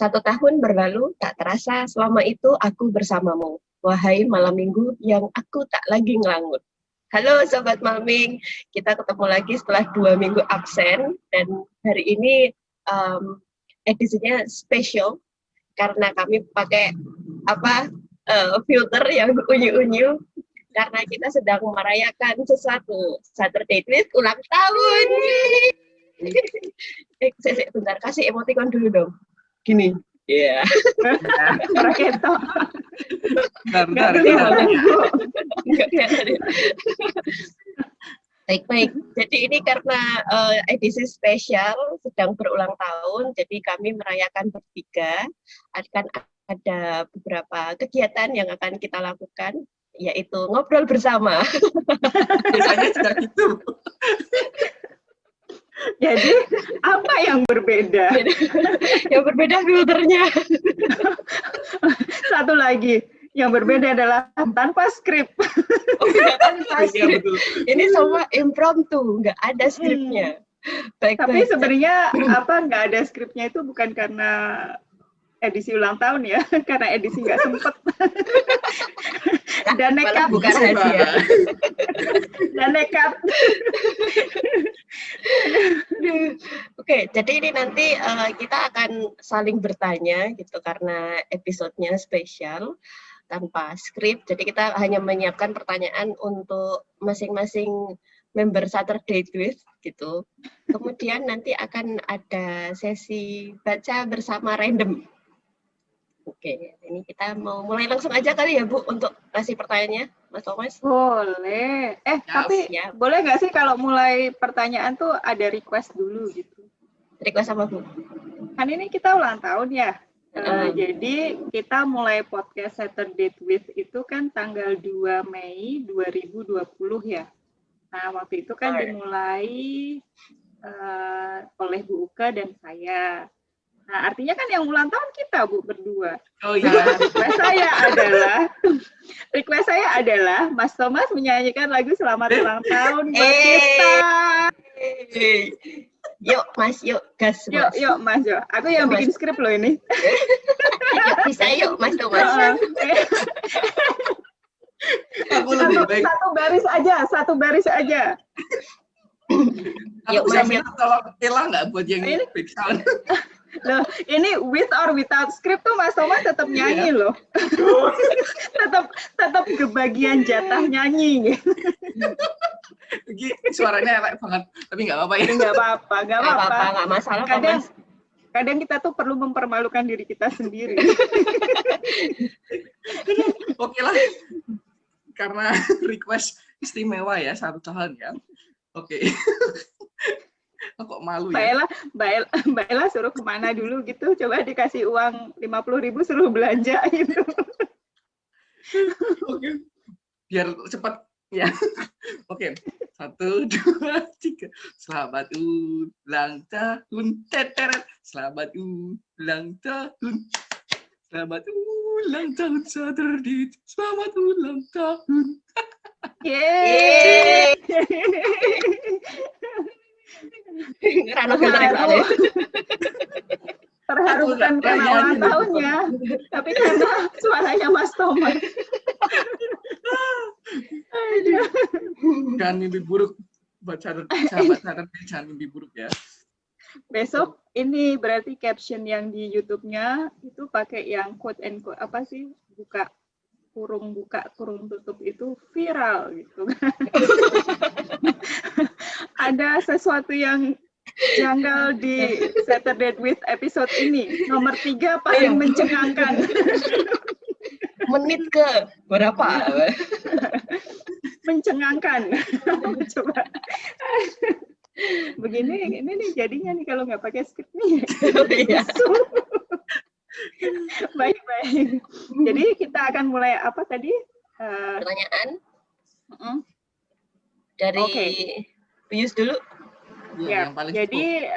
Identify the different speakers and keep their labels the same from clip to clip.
Speaker 1: 1 tahun berlalu, tak terasa selama itu aku bersamamu. Wahai malam minggu yang aku tak lagi ngelangut. Halo Sobat Maming, kita ketemu lagi setelah 2 minggu absen. Dan hari ini edisinya spesial, karena kami pakai filter yang unyu-unyu. Karena kita sedang merayakan sesuatu. Saturday Tweet ulang tahun. Bentar, kasih emoticon dulu dong. Gini. Iya.
Speaker 2: Raketo.
Speaker 3: Bentar.
Speaker 1: Baik. Jadi ini karena edisi spesial sedang berulang tahun, jadi kami merayakan bertiga. Akan ada beberapa kegiatan yang akan kita lakukan, yaitu ngobrol bersama.
Speaker 3: Biasanya tidak gitu.
Speaker 2: Jadi apa yang berbeda?
Speaker 1: Yang berbeda filternya.
Speaker 2: Satu lagi, yang berbeda adalah tanpa skrip.
Speaker 1: Tanpa skrip. Ini semua impromptu, nggak ada skripnya.
Speaker 2: Tapi sebenarnya nggak ada skripnya itu bukan karena edisi ulang tahun ya, karena edisi nggak sempet. Dan nekat.
Speaker 1: Bukan hadiah.
Speaker 2: Dan nekat.
Speaker 1: Oke, jadi ini nanti kita akan saling bertanya gitu karena episodenya spesial tanpa skrip. Jadi kita hanya menyiapkan pertanyaan untuk masing-masing member Saturday Tweet gitu. Kemudian nanti akan ada sesi baca bersama random. Oke, ini kita mau mulai langsung aja kali ya Bu untuk kasih pertanyaannya, Mas Thomas.
Speaker 2: Boleh. Tapi boleh nggak sih kalau mulai pertanyaan tuh ada request dulu gitu?
Speaker 1: Request apa Bu?
Speaker 2: Kan ini kita ulang tahun ya. Jadi kita mulai podcast Saturday Tweet itu kan tanggal 2 Mei 2020 ya. Nah, waktu itu kan dimulai oleh Bu Uke dan saya. Nah, artinya kan yang ulang tahun kita, Bu, berdua.
Speaker 3: Oh iya.
Speaker 2: Nah, request saya adalah Mas Thomas menyanyikan lagu Selamat Ulang Tahun buat kita.
Speaker 1: Yuk, Mas, yuk, gas, Mas.
Speaker 2: Yuk, Mas, yuk. Aku yang bikin skrip loh ini.
Speaker 1: Yuk, bisa yuk, Mas Thomas.
Speaker 2: Satu baris aja.
Speaker 3: Aku bisa minta tolong Ella nggak buat yang big sound?
Speaker 2: Loh, ini with or without script tuh Mas Thomas tetap nyanyi loh. tetap kebagian jatah nyanyi gitu.
Speaker 3: Suaranya enak banget, tapi nggak apa-apa ya.
Speaker 2: Nggak apa-apa,
Speaker 1: nggak masalah.
Speaker 2: Kadang kita tuh perlu mempermalukan diri kita sendiri.
Speaker 3: Oke lah, karena request istimewa ya 1 tahun ya. Oke. Kok malu ya?
Speaker 2: Mbak Ella suruh kemana dulu gitu, coba dikasih uang 50.000 suruh belanja gitu.
Speaker 3: Oke, biar cepat ya. Oke, 1, 2, 3. Selamat ulang tahun, teteret. Selamat ulang tahun. Selamat ulang tahun Saturday. Selamat ulang tahun.
Speaker 2: Yeay. Terharu bukan karena ulang tahunnya, tapi karena suaranya Mas Thomas.
Speaker 3: Jangan mimpi buruk buat sahabat-sahabat, jangan mimpi buruk ya.
Speaker 2: Besok ini berarti caption yang di YouTube-nya itu pakai yang quote and quote apa sih, buka kurung tutup itu viral gitu. Ada sesuatu yang janggal di Saturday Tweet episode ini. Nomor 3 paling mencengangkan.
Speaker 1: Menit ke berapa?
Speaker 2: Mencengangkan. Coba. Begini, ini nih jadinya nih kalau nggak pakai skrip nih. Baik. Jadi kita akan mulai apa tadi?
Speaker 1: Pertanyaan. Dari Pius dulu.
Speaker 2: Ya, jadi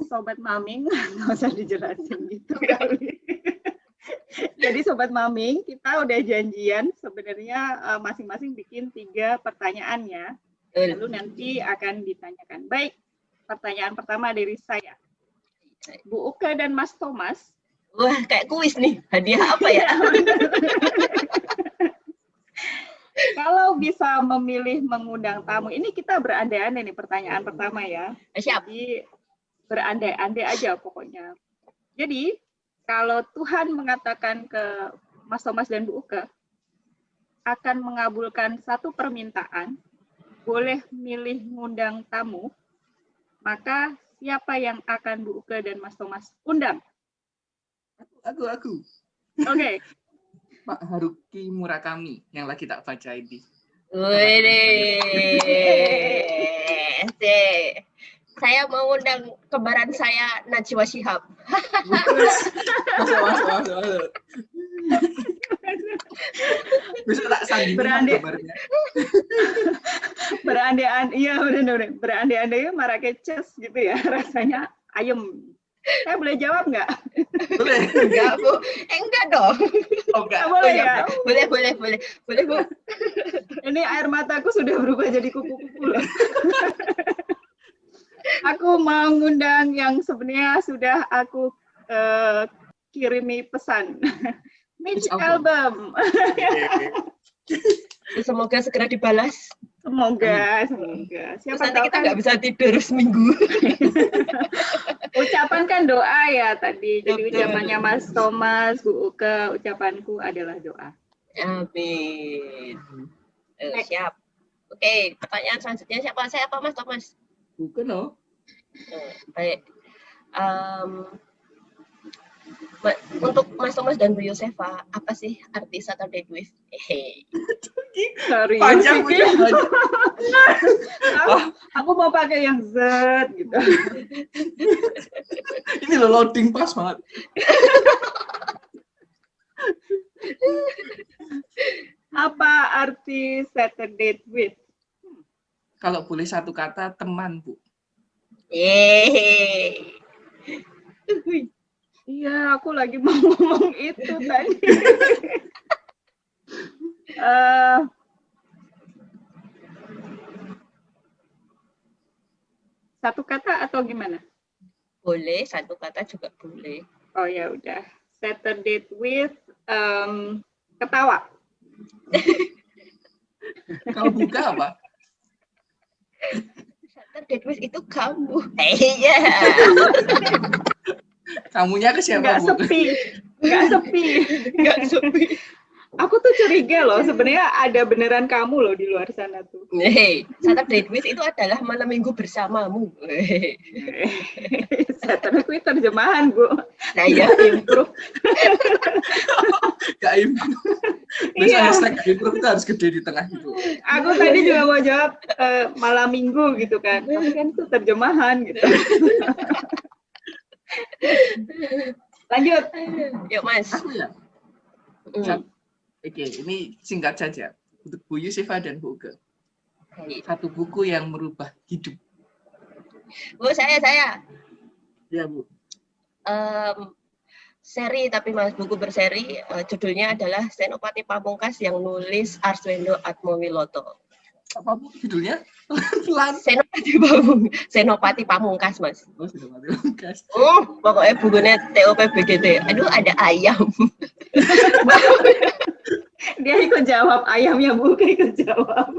Speaker 2: Sobat Maming, nggak usah dijelasin gitu kali. Jadi Sobat Maming, kita udah janjian sebenarnya masing-masing bikin 3 pertanyaan ya. Lalu nanti akan ditanyakan. Baik, pertanyaan pertama dari saya. Bu Uke dan Mas Thomas,
Speaker 1: Wah, kayak kuis nih. Hadiah apa ya?
Speaker 2: Kalau bisa memilih mengundang tamu, ini kita berandai-andai nih pertanyaan pertama ya.
Speaker 1: Siap.
Speaker 2: Jadi berandai-andai aja pokoknya. Jadi kalau Tuhan mengatakan ke Mas Thomas dan Bu Uke akan mengabulkan satu permintaan, boleh milih ngundang tamu, maka siapa yang akan Bu Uke dan Mas Thomas undang?
Speaker 3: Aku.
Speaker 2: Oke.
Speaker 3: Pak Haruki Murakami yang lagi tak baca ini.
Speaker 1: Wih, saya mau undang kembaran saya Najwa Shihab.
Speaker 3: Masuk. Bisa tak sandingin gambarnya.
Speaker 2: Berandai-andai Marrakeches gitu ya, rasanya ayem. Saya boleh jawab nggak?
Speaker 3: Boleh.
Speaker 1: Enggak, Bu. Enggak dong.
Speaker 3: Oh, enggak.
Speaker 2: Boleh ya?
Speaker 1: Boleh, Bu.
Speaker 2: Ini air mataku sudah berubah jadi kupu-kupu loh. Aku mau ngundang yang sebenarnya sudah aku kirimi pesan. Mitch Album.
Speaker 1: Semoga segera dibalas.
Speaker 2: Semoga.
Speaker 1: Siapa tahu kita nggak bisa tidur seminggu.
Speaker 2: Ucapan kan doa ya tadi. Jadi ucapannya Mas Thomas, Bu Uke, ucapanku adalah doa.
Speaker 1: Amin. Siap. Oke, pertanyaan selanjutnya siapa? Saya apa Mas Thomas?
Speaker 3: Bukan loh.
Speaker 1: Baik. Untuk Mas Thomas dan Bu Yosefa, apa sih arti Saturday with?
Speaker 3: Panjang.
Speaker 2: Aku mau pakai yang Z gitu.
Speaker 3: Ini lo loading pas banget.
Speaker 2: Apa arti Saturday with?
Speaker 3: Kalau boleh satu kata, teman, Bu.
Speaker 2: Iya, aku lagi mau ngomong itu tadi. Satu kata atau gimana?
Speaker 1: Boleh, satu kata juga boleh.
Speaker 2: Oh ya udah. Saturday with ketawa.
Speaker 3: Kalau buka apa?
Speaker 1: Saturday with itu kamu. Iya.
Speaker 3: Kamunya ke siapa, Bu?
Speaker 2: Nggak sepi. Aku tuh curiga loh, sebenarnya ada beneran kamu loh di luar sana tuh.
Speaker 1: Saturday with itu adalah malam minggu bersamamu.
Speaker 2: Saturday with terjemahan, Bu.
Speaker 1: Nah ya, improve.
Speaker 3: Gak improve. Biasanya hashtag improve itu harus gede di tengah gitu.
Speaker 2: Aku tadi juga mau jawab malam minggu gitu kan. Tapi kan itu terjemahan gitu. Lanjut.
Speaker 1: Yuk, Mas.
Speaker 3: Aku ya? Oke, ini singkat saja. Untuk Bu Yosefa dan Bu Uke. Satu buku yang merubah hidup.
Speaker 1: Bu, saya.
Speaker 3: Ya, Bu.
Speaker 1: Seri, tapi Mas buku berseri. Judulnya adalah Senopati Pamungkas yang nulis Arswendo Atmowiloto.
Speaker 3: Apa, Bu, judulnya?
Speaker 1: Senopati Pamungkas, Mas.
Speaker 3: Oh, Senopati Pamungkas.
Speaker 1: Pokoknya bukunya TOP BGT. Aduh, ada ayam.
Speaker 2: Dia ikut jawab, ayamnya bukan ikut jawab.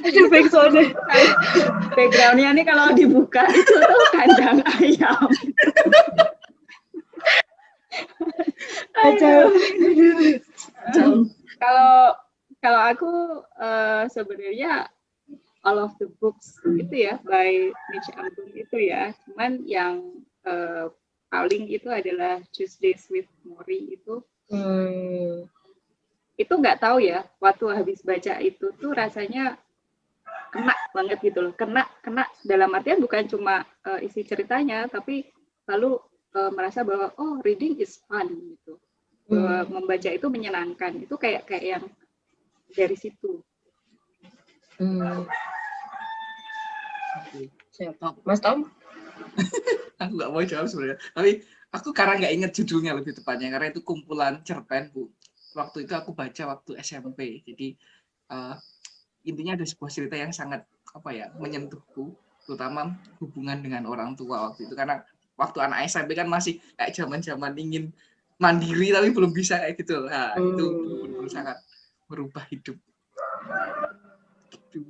Speaker 1: Aduh,
Speaker 2: background-nya nih kalau dibuka itu tuh kandang ayam. Kalau aku sebenarnya all of the books itu ya by Mitch Album itu ya, cuman yang paling itu adalah Tuesdays with Morrie itu. Itu nggak tahu ya, waktu habis baca itu tuh rasanya kena banget gitu loh, kena dalam artian bukan cuma isi ceritanya, tapi lalu merasa bahwa reading is fun gitu, membaca itu menyenangkan, itu kayak yang dari situ.
Speaker 1: Mas Tom?
Speaker 3: Aku nggak mau jawab sebenarnya, tapi aku karena nggak ingat judulnya lebih tepatnya, karena itu kumpulan cerpen, Bu. Waktu itu aku baca waktu SMP, jadi intinya ada sebuah cerita yang sangat menyentuhku, terutama hubungan dengan orang tua waktu itu, karena waktu anak SMP kan masih kayak zaman-zaman ingin mandiri tapi belum bisa kayak gitu. Nah, itu benar-benar sangat merubah hidup. Gitu.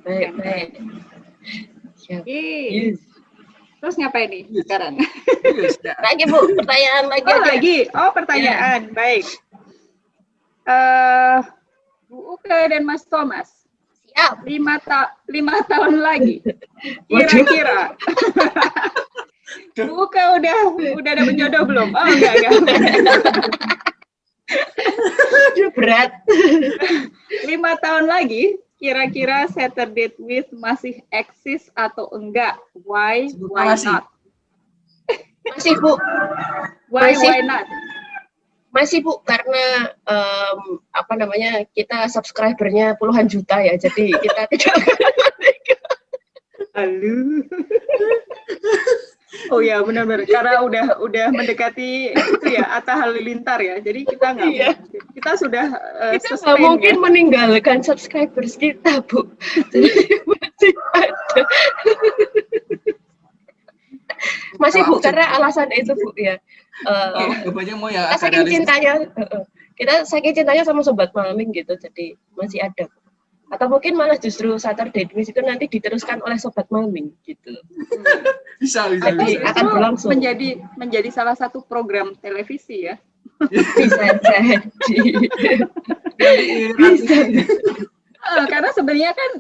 Speaker 1: Baik. Siap. Yes.
Speaker 2: Terus ngapain nih sekarang?
Speaker 3: Yes, ya.
Speaker 1: Lagi Bu, pertanyaan lagi.
Speaker 2: Lagi. Pertanyaan. Baik. Bu Uke dan Mas Thomas.
Speaker 1: Siap.
Speaker 2: 5 tahun lagi. Kira-kira. Bu Uke udah ada penjodoh belum? Oh, enggak.
Speaker 1: Berat.
Speaker 2: 5 tahun lagi, kira-kira Saturday with masih eksis atau enggak? Why not?
Speaker 1: Masih Bu.
Speaker 2: Why not?
Speaker 1: Masih Bu, karena kita subscribernya puluhan juta ya, jadi kita tidak.
Speaker 2: Halo. Oh ya, benar-benar. Karena udah mendekati itu ya, Atta Halilintar ya. Jadi kita kita sudah
Speaker 1: kita nggak mungkin meninggalkan subscribers kita, Bu. Jadi masih ada. Masih Bu, karena alasan itu Bu ya.
Speaker 3: Banyak mau ya.
Speaker 1: Saking cintanya sama Sobat Maming gitu, jadi masih ada. Atau mungkin malah justru Saturday With itu nanti diteruskan oleh Sobat Maming gitu.
Speaker 3: Bisa.
Speaker 1: Akan berlangsung.
Speaker 2: Menjadi salah satu program televisi ya.
Speaker 1: Bisa jadi.
Speaker 2: Karena sebenarnya kan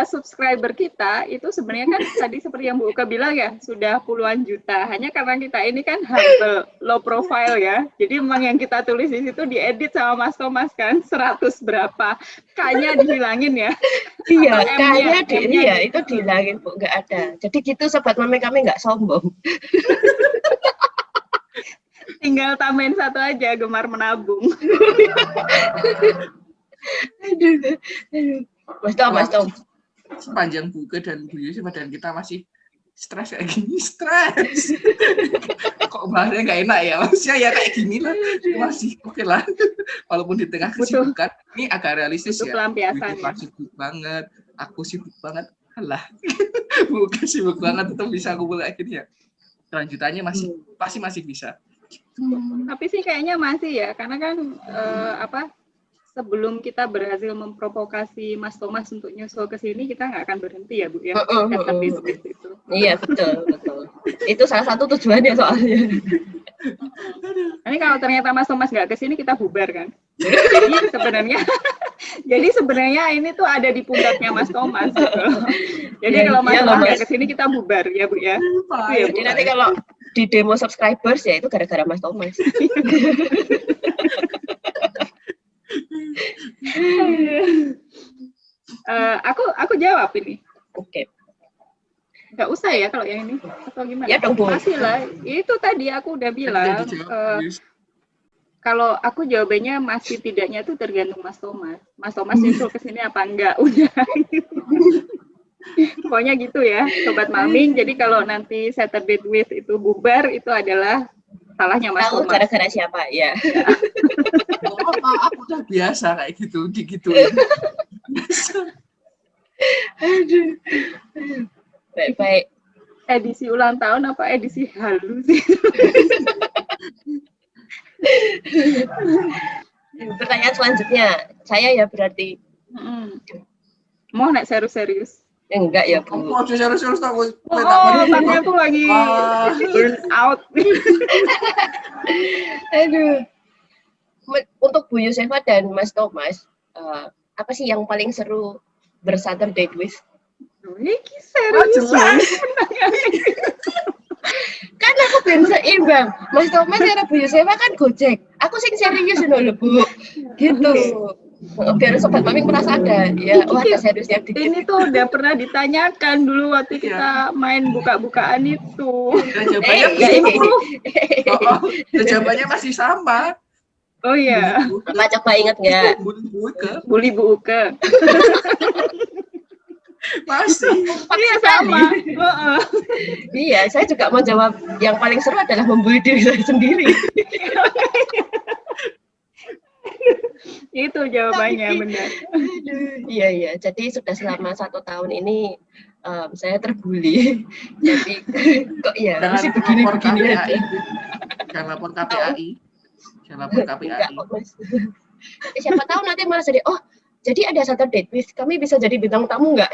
Speaker 2: subscriber kita itu sebenarnya kan tadi seperti yang Bu Uka bilang ya, sudah puluhan juta. Hanya karena kita ini kan humble, low profile ya. Jadi memang yang kita tulis di situ diedit sama Mas Thomas kan 100 berapa. K-nya dihilangin ya.
Speaker 1: Iya, K-nya itu dihilangin Bu, nggak ada. Jadi gitu Sobat Mami kami nggak sombong.
Speaker 2: Tinggal tambahin satu aja, gemar menabung.
Speaker 1: Aduh. Mas Tom.
Speaker 3: Sepanjang Buke dan Bu Yusuf dan kita masih stres kayak gini, stres. Kok bahasanya nggak enak ya? Maksudnya ya kayak gini lah, masih oke lah. Walaupun di tengah kesibukan, ini agak realistis ya.
Speaker 2: Pelampiasan ya.
Speaker 3: Sibuk banget, aku sibuk banget. Alah, Buke sibuk banget tetap bisa kumpul kayak gini ya. Kelanjutannya pasti masih bisa.
Speaker 2: Tapi sih kayaknya masih ya, karena kan sebelum kita berhasil memprovokasi Mas Thomas untuk nyusul ke sini, kita nggak akan berhenti ya Bu ya. Itu.
Speaker 1: Iya betul. Itu salah satu tujuannya soalnya.
Speaker 2: Ini kalau ternyata Mas Thomas nggak ke sini, kita bubar kan. Jadi sebenarnya ini tuh ada di pundaknya Mas Thomas. Gitu. Jadi kalau Mas Thomas nggak ke sini, kita bubar ya Bu ya.
Speaker 1: Jadi nanti kalau di demo subscribers ya itu gara-gara Mas Thomas.
Speaker 2: Aku jawab ini.
Speaker 1: Oke.
Speaker 2: Nggak usah ya kalau yang ini atau gimana?
Speaker 1: Ya dong Bu.
Speaker 2: Masih lah. Itu tadi aku udah bilang. Kalau aku jawabannya masih tidaknya tuh tergantung Mas Thomas. Mas Thomas nyusul ke sini apa enggak? Udah. Pokoknya gitu ya, Sobat Maming. Jadi kalau nanti Saturday With itu bubar, itu adalah salahnya Mas Thomas.
Speaker 1: Gara-gara siapa ya?
Speaker 3: Aku udah biasa kayak gitu, digituin.
Speaker 1: Aduh. Baik.
Speaker 2: Edisi ulang tahun apa edisi halu sih?
Speaker 1: Pertanyaan selanjutnya, saya ya berarti.
Speaker 2: Mau nak serius-serius?
Speaker 1: Enggak ya Bu.
Speaker 3: Oh, serius aku.
Speaker 2: Tanya aku lagi burn out.
Speaker 1: Aduh. Untuk Bu Yusefa dan Mas Thomas, apa sih yang paling seru berSaturday With?
Speaker 2: Ini serius.
Speaker 1: Kan aku ben seimbang. Mas Thomas karo Bu Yusefa kan Gojek. Aku sing serius lho Bu. Gitu. Biar Sobat Maming merasa ada ada seriusnya dikit.
Speaker 2: Ini tuh udah pernah ditanyakan dulu waktu kita main buka-bukaan itu.
Speaker 3: Jawabannya masih sama.
Speaker 2: Oh iya.
Speaker 1: Apa coba ingat nggak?
Speaker 2: Bully Bu Uke.
Speaker 3: Masih.
Speaker 2: Iya sama.
Speaker 1: Iya, saya juga mau jawab yang paling seru adalah membuli diri saya sendiri.
Speaker 2: Itu jawabannya benar.
Speaker 1: Iya. Jadi sudah selama 1 tahun ini saya terbuli. Jadi kok ya masih begini-begini aja.
Speaker 3: Jangan lapor KPAI. Jangan lapor KPAI.
Speaker 1: Enggak kok, Mas. Siapa tahu nanti malah jadi, oh jadi ada Saturday Quiz, kami bisa jadi bintang tamu nggak?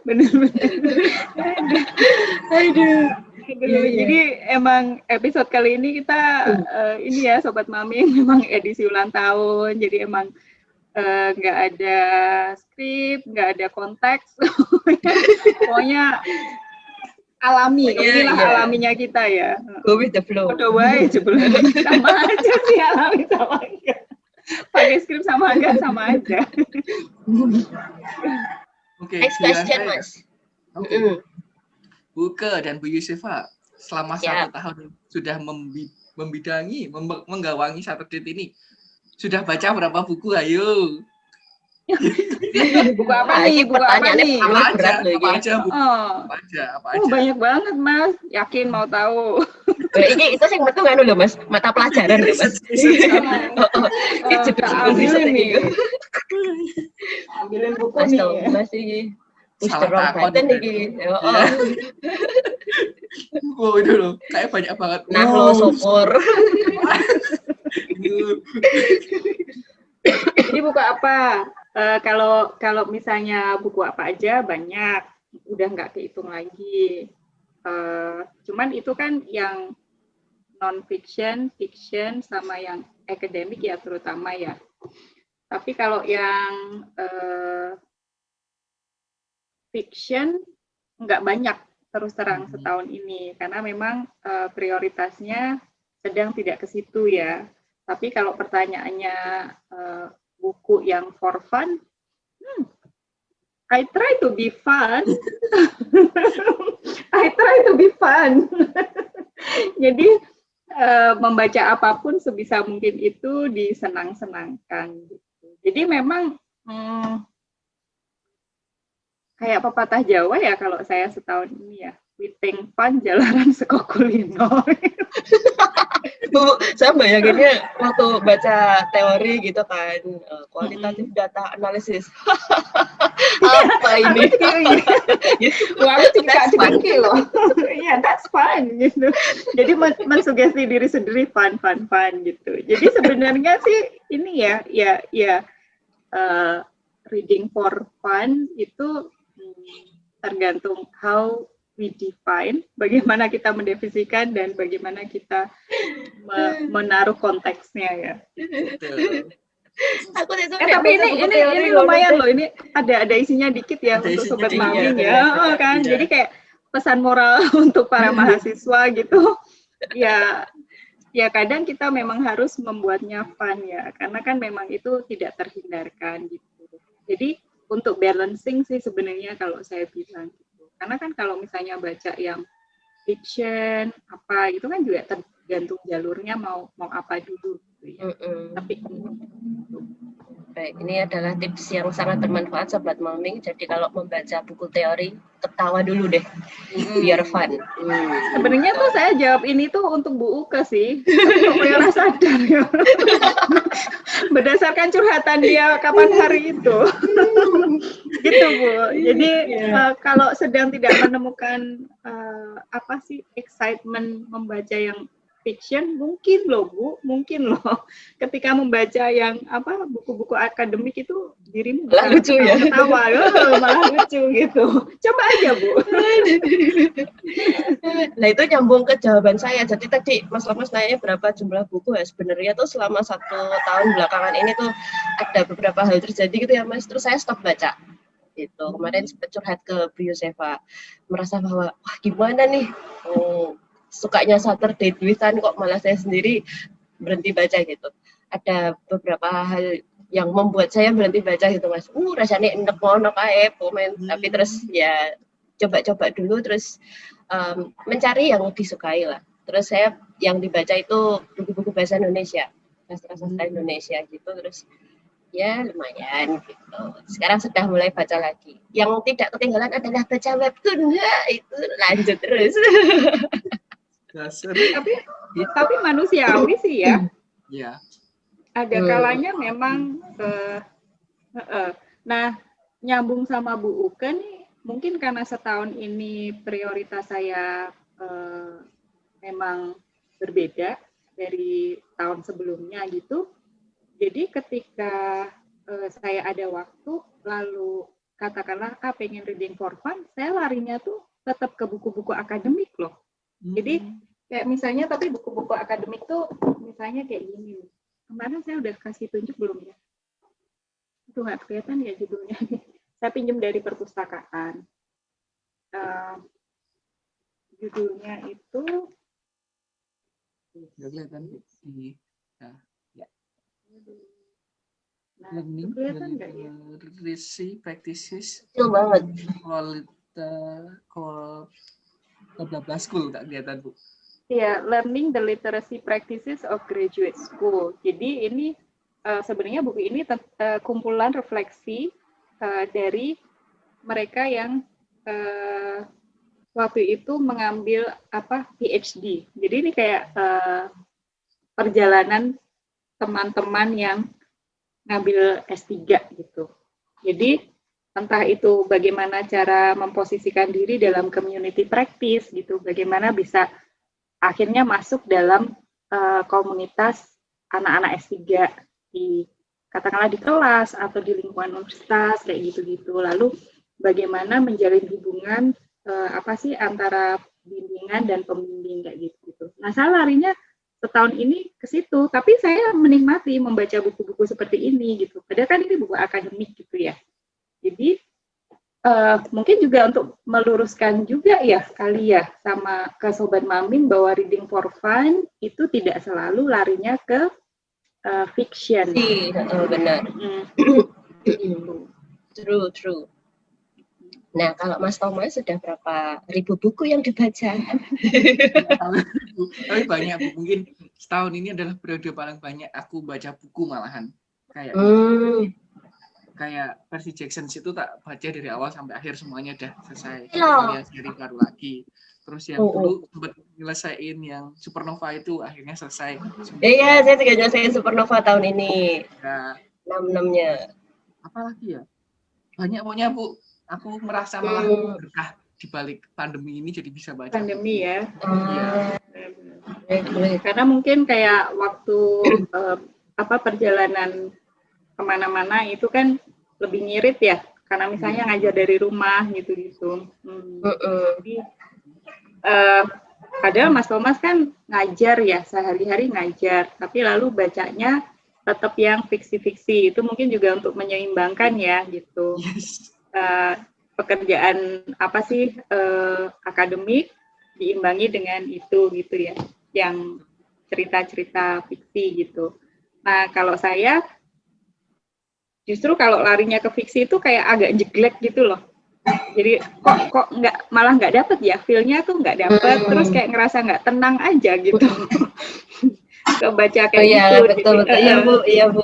Speaker 2: Benar-benar.
Speaker 1: Aduh.
Speaker 2: Jadi emang episode kali ini kita ini ya Sobat Maming memang edisi ulang tahun. Jadi emang nggak ada skrip, nggak ada konteks. Pokoknya alami, inilah alaminya kita ya.
Speaker 1: Go with the flow.
Speaker 2: Udah wae sama aja sih, alami sama enggak. Pakai skrip sama enggak sama aja.
Speaker 3: Oke,
Speaker 1: Next question, Mas.
Speaker 3: Oke. Buke dan Bu Yusefa, selama 1 tahun sudah menggawangi Saturday ini, sudah baca berapa buku? Ayo.
Speaker 2: Buku apa nih? Buku apa nih?
Speaker 3: Apa aja?
Speaker 2: Oh, banyak banget, Mas. Yakin mau tahu?
Speaker 1: Ini itu sih metu anu lho, Mas. Mata pelajaran lho, Mas.
Speaker 2: Ambilin nih. Ambilin buku nih.
Speaker 1: Masih salah button iki.
Speaker 3: Oh, itu loh. Kayak banyak banget.
Speaker 1: Nah, lo syukur.
Speaker 2: Ini buku apa? Kalau misalnya buku apa aja banyak, udah nggak kehitung lagi. Cuman itu kan yang non-fiction, fiction, sama yang akademik ya terutama ya. Tapi kalau yang fiction nggak banyak terus terang setahun ini, karena memang prioritasnya sedang tidak ke situ ya. Tapi kalau pertanyaannya buku yang for fun, I try to be fun. I try to be fun. Jadi membaca apapun sebisa mungkin itu disenang-senangkan. Gitu. Jadi memang kayak pepatah Jawa ya kalau saya setahun ini ya, witing fun jalanan seko kulino.
Speaker 1: Saya bayanginnya waktu baca teori gitu kan, kualitatif data analisis. Apa ini?
Speaker 2: Wah, tidak dengki loh. Iya, that's fun gitu. Jadi mensugesti diri sendiri fun gitu. Jadi sebenarnya sih ini ya reading for fun itu tergantung how we define, bagaimana kita mendefinisikan dan bagaimana kita menaruh konteksnya ya. Tapi ini lumayan loh, ini ada isinya dikit ya untuk Sobat Maming ya, kan. Jadi kayak pesan moral untuk para mahasiswa gitu. Ya kadang kita memang harus membuatnya fun ya, karena kan memang itu tidak terhindarkan gitu. Jadi untuk balancing sih sebenarnya kalau saya bilang gitu. Karena kan kalau misalnya baca yang fiction apa itu kan juga tergantung jalurnya mau apa dulu gitu ya. Tapi
Speaker 1: baik, ini adalah tips yang sangat bermanfaat Sobat Maming. Jadi kalau membaca buku teori, ketawa dulu deh, biar fun.
Speaker 2: Sebenarnya tuh saya jawab ini tuh untuk Bu Uke sih, supaya sadar ya. Berdasarkan curhatan dia kapan hari itu. Gitu Bu. Jadi kalau sedang tidak menemukan apa sih excitement membaca yang fiction, mungkin loh Bu, mungkin loh. Ketika membaca yang apa buku-buku akademik itu dirimu
Speaker 1: malah lucu ya,
Speaker 2: ketawa, malah lucu gitu. Coba aja Bu.
Speaker 1: Nah itu nyambung ke jawaban saya. Jadi tadi Mas Lemas nanya berapa jumlah buku ya. Sebenarnya tuh selama 1 tahun belakangan ini tuh ada beberapa hal terjadi gitu ya Mas. Terus saya stop baca. Gitu. Kemarin sempat curhat ke Bu Yusefa, merasa bahwa wah gimana nih. Sukanya Saturday tulisan kok malah saya sendiri berhenti baca gitu. Ada beberapa hal yang membuat saya berhenti baca gitu Mas. Rasanya enek ngono kae komen. Tapi terus ya coba-coba dulu terus mencari yang disukai lah. Terus saya yang dibaca itu buku-buku bahasa Indonesia, sastra-sastra Indonesia gitu. Terus ya lumayan gitu. Sekarang sudah mulai baca lagi. Yang tidak ketinggalan adalah baca webtoon. Itu lanjut terus.
Speaker 2: Tapi manusiawi sih ya.
Speaker 3: Iya.
Speaker 2: Ada kalanya memang nah nyambung sama Bu Uke nih, mungkin karena setahun ini prioritas saya memang berbeda dari tahun sebelumnya gitu. Jadi ketika saya ada waktu, lalu katakanlah pengen reading for fun, saya larinya tuh tetap ke buku-buku akademik loh. Jadi kayak misalnya, tapi buku-buku akademik tuh misalnya kayak gini. Kemarin saya udah kasih tunjuk belum ya? Itu nggak kelihatan ya judulnya. Saya pinjam dari perpustakaan. Judulnya itu
Speaker 3: nggak kelihatan di ya.
Speaker 2: Nah,
Speaker 3: Learning
Speaker 2: kelihatan nggak ya?
Speaker 3: literacy practices
Speaker 1: Kecil banget.
Speaker 3: Bla school tak kelihatan Bu.
Speaker 2: Iya, learning the literacy practices of graduate school. Jadi ini sebenarnya buku ini kumpulan refleksi dari mereka yang waktu itu mengambil PhD. Jadi ini kayak perjalanan teman-teman yang ngambil S3 gitu. Jadi entah itu bagaimana cara memposisikan diri dalam community practice gitu, bagaimana bisa akhirnya masuk dalam komunitas anak-anak S3 di katakanlah di kelas atau di lingkungan universitas kayak gitu-gitu. Lalu bagaimana menjalin hubungan antara bimbingan dan pembimbing kayak gitu-gitu. Nah, saya larinya setahun ini ke situ, tapi saya menikmati membaca buku-buku seperti ini gitu. Padahal kan ini buku akademik gitu ya. Jadi mungkin juga untuk meluruskan juga ya kali ya sama ke Sobat Maming bahwa reading for fun itu tidak selalu larinya ke fiction.
Speaker 1: Benar. True. Nah, kalau Mas Thomas sudah berapa ribu buku yang dibaca?
Speaker 3: Tapi banyak Bu. Mungkin setahun ini adalah periode paling banyak aku baca buku malahan. Kayak Percy Jackson itu tak baca dari awal sampai akhir semuanya udah selesai. Alias seri baru lagi. Terus yang dulu sempat nyelesain yang Supernova itu akhirnya selesai.
Speaker 1: Iya, saya juga nyelesain Supernova tahun ini.
Speaker 3: Ya.
Speaker 1: 6-6-nya.
Speaker 3: Apalagi ya? Banyak pokoknya Bu. Aku merasa malah berkah di balik pandemi ini jadi bisa baca.
Speaker 2: Pandemi ya.
Speaker 3: Iya.
Speaker 2: Karena mungkin kayak waktu perjalanan kemana-mana itu kan lebih ngirit ya, karena misalnya ngajar dari rumah gitu-gitu. Jadi padahal Mas Thomas kan ngajar ya, sehari-hari ngajar, tapi lalu bacanya tetap yang fiksi-fiksi. Itu mungkin juga untuk menyeimbangkan ya gitu. Pekerjaan akademik diimbangi dengan itu gitu ya, yang cerita-cerita fiksi gitu. Nah, kalau saya justru kalau larinya ke fiksi itu kayak agak jeglek gitu loh. Jadi kok malah nggak dapet ya, feel-nya tuh nggak dapet, terus kayak ngerasa nggak tenang aja gitu. Kebaca kayak gitu.
Speaker 1: Betul. Iya Bu.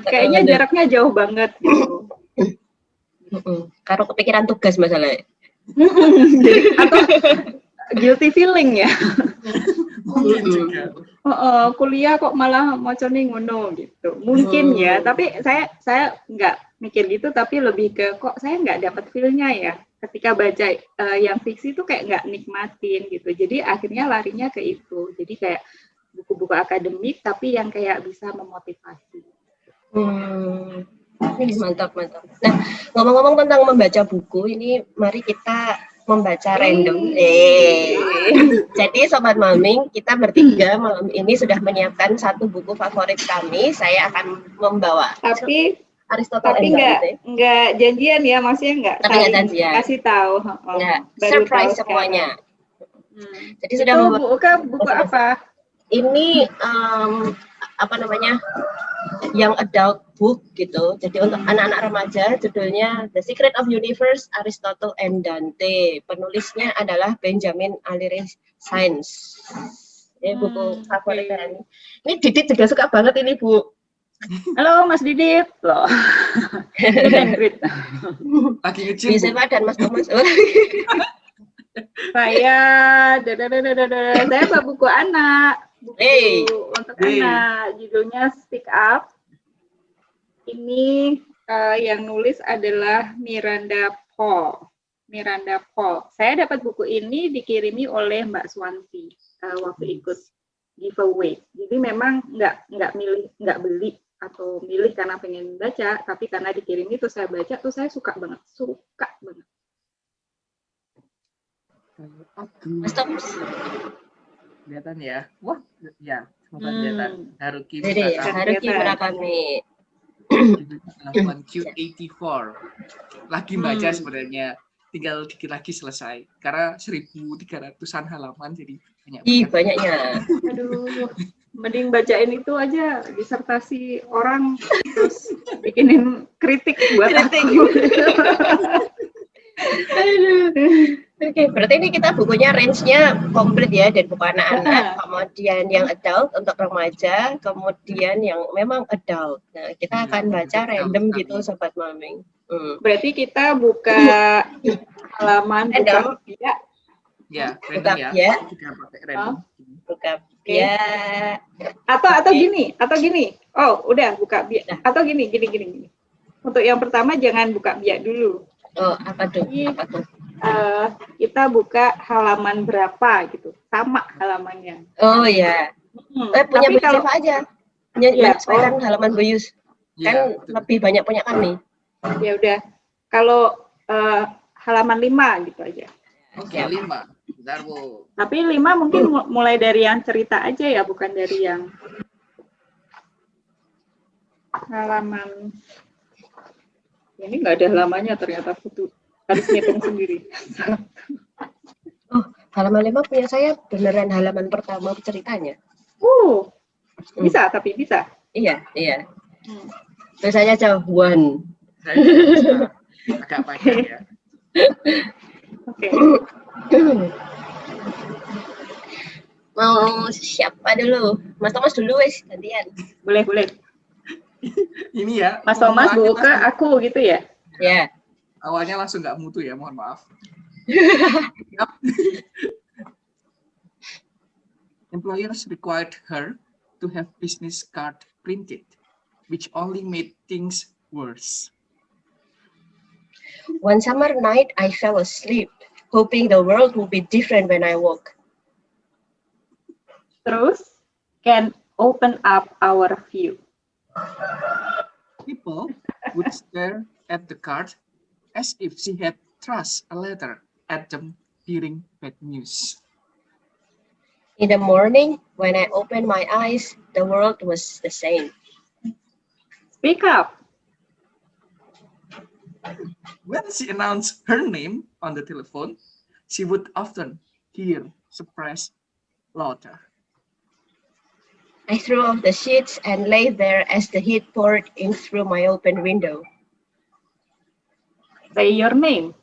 Speaker 2: Kayaknya jaraknya jauh banget gitu.
Speaker 1: Karena kepikiran tugas masalahnya.
Speaker 2: Atau guilty feeling ya. Kuliah kok malah macane ngono gitu. Mungkin ya, tapi saya nggak mikir gitu, tapi lebih ke kok saya nggak dapat feel-nya ya. Ketika baca yang fiksi itu kayak nggak nikmatin gitu. Jadi akhirnya larinya ke itu. Jadi kayak buku-buku akademik tapi yang kayak bisa memotivasi.
Speaker 1: Mantap. Nah, ngomong-ngomong tentang membaca buku, ini mari kita membaca random. Jadi Sobat Maming, kita bertiga malam ini sudah menyiapkan satu buku favorit kami. Saya akan membawa.
Speaker 2: Tapi
Speaker 1: Aristotle
Speaker 2: nggak janjian ya, maksudnya nggak kasih tahu.
Speaker 1: Surprise semuanya. Jadi sudah
Speaker 2: buku apa?
Speaker 1: Ini young adult book gitu. Jadi untuk anak-anak remaja judulnya The Secret of Universe, Aristotle and Dante. Penulisnya adalah Benjamin Alire Sainz. Ini buku favorit kami. Ini Didit juga suka banget ini Bu.
Speaker 2: Halo Mas Didit loh.
Speaker 3: Lagi ngecil.
Speaker 1: Bisa Pak dan Mas Thomas.
Speaker 2: Saya bawa buku anak. Buku untuk anak, judulnya Speak Up. Ini Yang nulis adalah Miranda Paul. Saya dapat buku ini dikirimi oleh Mbak Swanti waktu ikut giveaway. Jadi memang nggak beli atau milih karena pengen baca, tapi karena dikirimi tuh saya baca tuh saya suka banget.
Speaker 1: Mas Tom.
Speaker 3: Kelihatan ya. Wah, ya, semoga kelihatan. Haruki
Speaker 1: Murakami.
Speaker 3: Halaman Q84. Lagi baca sebenarnya. Tinggal dikit lagi selesai. Karena 1.300-an halaman, jadi
Speaker 1: banyaknya.
Speaker 2: Aduh, mending bacain itu aja disertasi orang terus bikinin kritik buat aku.
Speaker 1: Oke, berarti ini kita bukunya range-nya komplit ya, dari buku anak-anak, kemudian yang adult untuk remaja, kemudian yang memang adult. Nah, kita akan baca random gitu, Sobat Maming.
Speaker 2: Berarti kita buka halaman
Speaker 1: random.
Speaker 3: Ya, random ya.
Speaker 1: Buka ya.
Speaker 2: Atau gini. Oh, udah buka biak. Atau gini. Untuk yang pertama jangan buka biak dulu.
Speaker 1: Oh, apa tuh?
Speaker 2: Kita buka halaman berapa gitu, sama halamannya.
Speaker 1: Oh ya. Punya Bu Yus aja. Menyesuaikan halaman Bu Yus. Kan lebih banyak punya kami.
Speaker 2: Ya udah. Kalau halaman 5 gitu aja.
Speaker 3: Oke, 5. Bentar, Bu.
Speaker 2: Tapi 5 mungkin mulai dari yang cerita aja ya, bukan dari yang halaman. Ini nggak ada halamannya ternyata, aku harus ngitung sendiri.
Speaker 1: Oh, halaman 5 punya saya beneran halaman pertama ceritanya.
Speaker 2: Bisa.
Speaker 1: Iya. Biasanya jauhan.
Speaker 3: Agak panjang ya.
Speaker 2: Oke.
Speaker 1: Mau siapa dulu? Mas Thomas dulu wes, gantian.
Speaker 2: Boleh.
Speaker 3: Ini ya.
Speaker 2: Mas Thomas buka aku gitu ya?
Speaker 1: Ya.
Speaker 3: Awalnya langsung nggak mutu ya, mohon maaf. Employers required her to have business card printed, which only made things worse.
Speaker 1: One summer night, I fell asleep, hoping the world would be different when I woke.
Speaker 2: Terus, can open up our view.
Speaker 3: People would stare at the card as if she had thrust a letter at them hearing bad news.
Speaker 1: In the morning, when I opened my eyes, the world was the same.
Speaker 2: Speak up.
Speaker 3: When she announced her name on the telephone, she would often hear suppressed laughter.
Speaker 1: I threw off the sheets and lay there as the heat poured in through my open window.
Speaker 2: Say your name.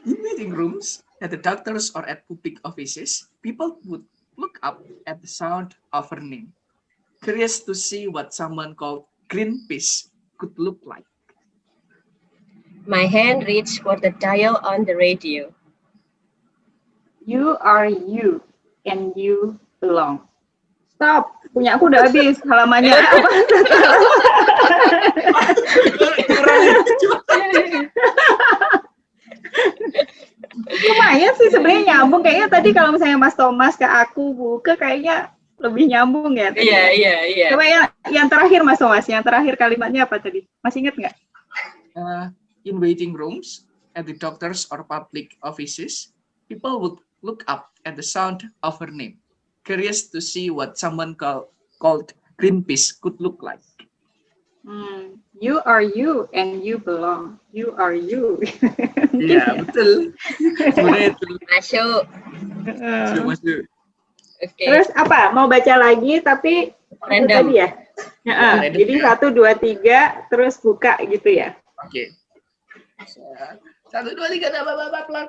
Speaker 3: In meeting rooms, at the doctors or at public offices, people would look up at the sound of her name, curious to see what someone called Greenpeace could look like.
Speaker 1: My hand reached for the dial on the radio.
Speaker 2: You are you, and you belong. Stop, punya aku udah habis halamannya. Lumayan sih sebenarnya nyambung. Kayaknya tadi kalau misalnya Mas Thomas ke aku buka kayaknya lebih nyambung ya.
Speaker 1: Iya.
Speaker 2: Coba yang terakhir Mas Thomas, yang terakhir kalimatnya apa tadi? Masih ingat nggak?
Speaker 3: In waiting rooms, at the doctors or public offices, people would look up at the sound of her name, curious to see what someone called Greenpeace could look like.
Speaker 2: You are you and you belong. You are you.
Speaker 3: Iya, betul.
Speaker 1: Masuk.
Speaker 3: Masuk.
Speaker 1: Okay.
Speaker 2: Terus apa? Mau baca lagi tapi
Speaker 1: random
Speaker 2: tadi ya? Jadi 1, 2, 3 terus buka gitu ya?
Speaker 3: Oke. 1, 2, 3 pelan.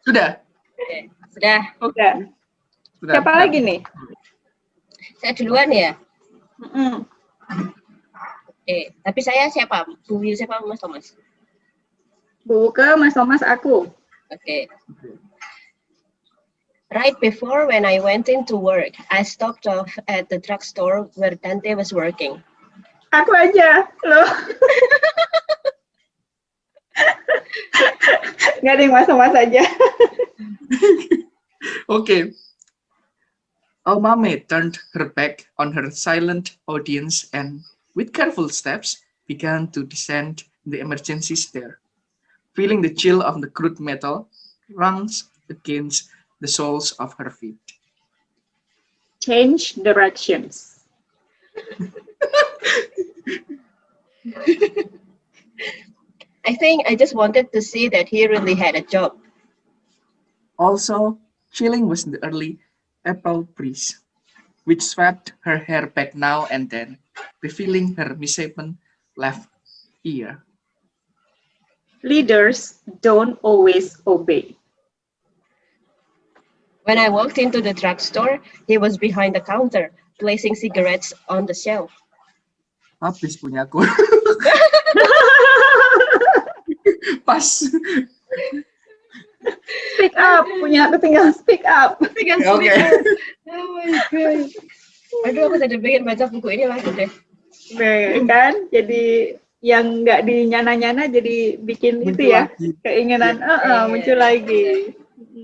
Speaker 3: Sudah.
Speaker 2: Sudah. Siapa lagi nih?
Speaker 1: Saya duluan ya. Tapi saya siapa? Bu Will siapa Mas Thomas?
Speaker 2: Bu ke Mas Thomas aku.
Speaker 1: Oke. Right before when I went into work, I stopped off at the drugstore where Dante was working.
Speaker 2: Aku aja, loh. Nggak ada yang mas aja.
Speaker 3: Okay. Omame turned her back on her silent audience and, with careful steps, began to descend the emergency stair, feeling the chill of the crude metal rungs against the soles of her feet.
Speaker 2: Change directions.
Speaker 1: I think I just wanted to see that he really had a job.
Speaker 3: Also, chilling was the early April breeze, which swept her hair back now and then, revealing her misshapen left ear.
Speaker 2: Leaders don't always obey.
Speaker 1: When I walked into the drugstore, he was behind the counter, placing cigarettes on the shelf.
Speaker 3: Habis punyaku. Pas.
Speaker 2: Speak up, punya aku tinggal speak up.
Speaker 1: Tinggal
Speaker 3: Oke.
Speaker 1: speak up. Oh my god. Aduh, aku jadi pengen baca buku ini lagi deh.
Speaker 2: Nah, kan? Jadi yang nggak dinyana-nyana jadi bikin
Speaker 3: Muncul
Speaker 2: itu ya,
Speaker 3: lagi.
Speaker 2: keinginan
Speaker 1: Iya.
Speaker 2: muncul lagi.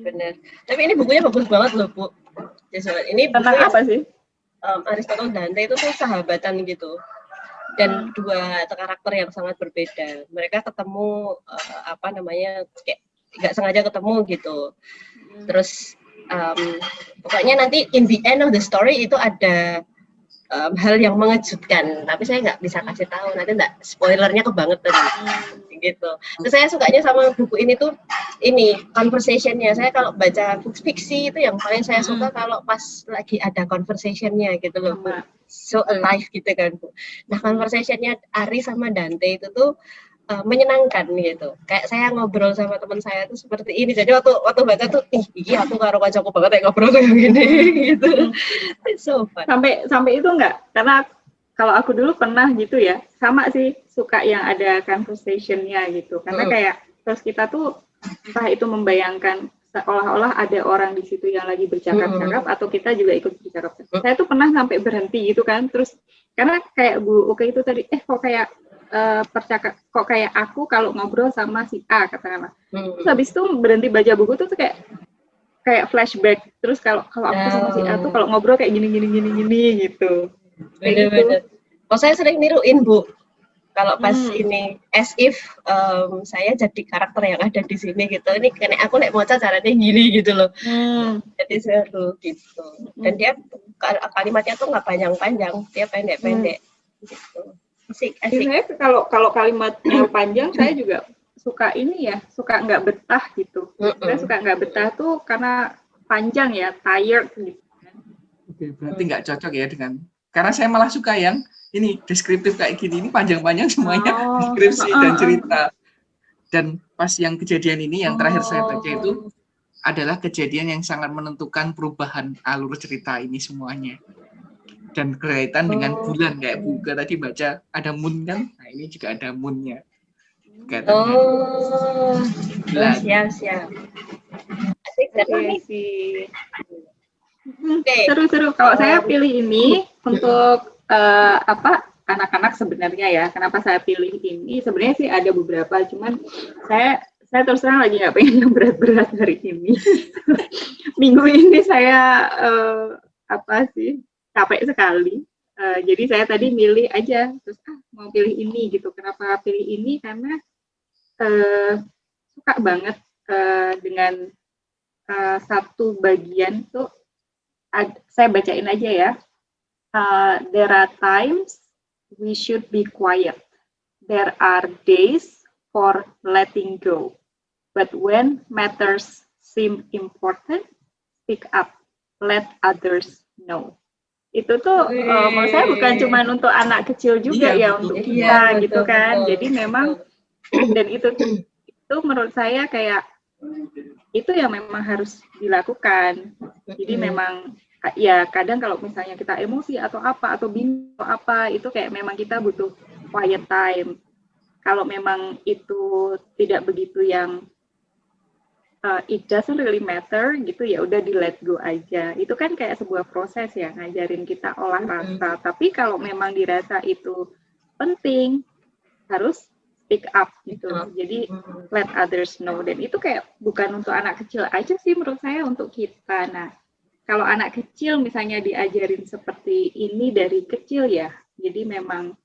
Speaker 1: Bener. Tapi ini bukunya bagus banget loh, Bu. Ini buku
Speaker 2: Tentang
Speaker 1: yang
Speaker 2: apa sih?
Speaker 1: Aristotle Dante itu tuh sahabatan gitu. Dan dua karakter yang sangat berbeda. Mereka ketemu kayak nggak sengaja ketemu gitu. Terus pokoknya nanti in the end of the story itu ada hal yang mengejutkan, tapi saya nggak bisa kasih tahu, nanti nggak spoilernya kebangetan gitu. Terus saya sukanya sama buku ini tuh ini conversationnya. Saya kalau baca buku fiksi itu yang paling saya suka kalau pas lagi ada conversationnya gitu loh, Bu. So alive gitu kan, Bu. Nah, conversationnya Ari sama Dante itu tuh menyenangkan gitu. Kayak saya ngobrol sama teman saya tuh seperti ini. Jadi waktu baca tuh, iya aku karo kancaku banget kayak ngobrol kayak gini gitu. It's so fun.
Speaker 2: Sampai itu enggak? Karena kalau aku dulu pernah gitu ya, sama sih suka yang ada conversation-nya gitu. Karena kayak terus kita tuh entah itu membayangkan seolah-olah ada orang di situ yang lagi bercakap-cakap atau kita juga ikut bercakap-cakap. Saya tuh pernah sampai berhenti gitu kan. Terus karena kayak Bu Oke itu tadi kok kayak aku kalau ngobrol sama si A katakanlah. Terus habis itu berhenti baca buku tuh kayak flashback. Terus kalau aku sama si A tuh kalau ngobrol kayak gini gitu.
Speaker 1: Bener. Oh, saya sering niruin, Bu. Kalau pas ini as if saya jadi karakter yang ada di sini gitu. Ini kayak aku maca caranya gini gitu loh. Jadi seru gitu. Dan dia kalimatnya tuh nggak panjang-panjang, dia pendek-pendek gitu. Asik.
Speaker 2: Saya kalau kalimatnya panjang saya juga suka ini ya, suka nggak betah gitu. Saya suka nggak betah tuh karena panjang ya, tired gitu.
Speaker 3: Oke, berarti nggak cocok ya dengan, karena saya malah suka yang ini deskriptif kayak gini, ini panjang-panjang semuanya deskripsi dan cerita. Dan pas yang kejadian ini yang terakhir saya baca itu adalah kejadian yang sangat menentukan perubahan alur cerita ini semuanya. Dan berkaitan dengan bulan kayak Buka tadi baca ada moon kan, nah ini juga ada moonnya.
Speaker 1: Siap. Asik sekali sih.
Speaker 2: Seru. Kalau saya pilih ini untuk anak-anak sebenarnya ya. Kenapa saya pilih ini? Sebenarnya sih ada beberapa, cuman saya terus terang lagi nggak pengen yang berat-berat hari ini. Minggu ini saya capek sekali. Jadi saya tadi milih aja, terus mau pilih ini gitu. Kenapa pilih ini? Karena suka banget dengan satu bagian tuh. Saya bacain aja ya. There are times we should be quiet. There are days for letting go. But when matters seem important, speak up. Let others know. Itu tuh menurut saya bukan cuma untuk anak kecil juga ya, untuk kita gitu kan. Jadi memang dan itu menurut saya kayak itu yang memang harus dilakukan. Jadi memang ya kadang kalau misalnya kita emosi atau bingung atau apa, itu kayak memang kita butuh quiet time. Kalau memang itu tidak begitu yang it doesn't really matter gitu, ya udah di let go aja. Itu kan kayak sebuah proses ya, ngajarin kita olah rasa. Tapi kalau memang dirasa itu penting, harus speak up gitu. Jadi let others know. Dan itu kayak bukan untuk anak kecil aja sih menurut saya, untuk kita. Nah, kalau anak kecil misalnya diajarin seperti ini dari kecil ya, jadi memang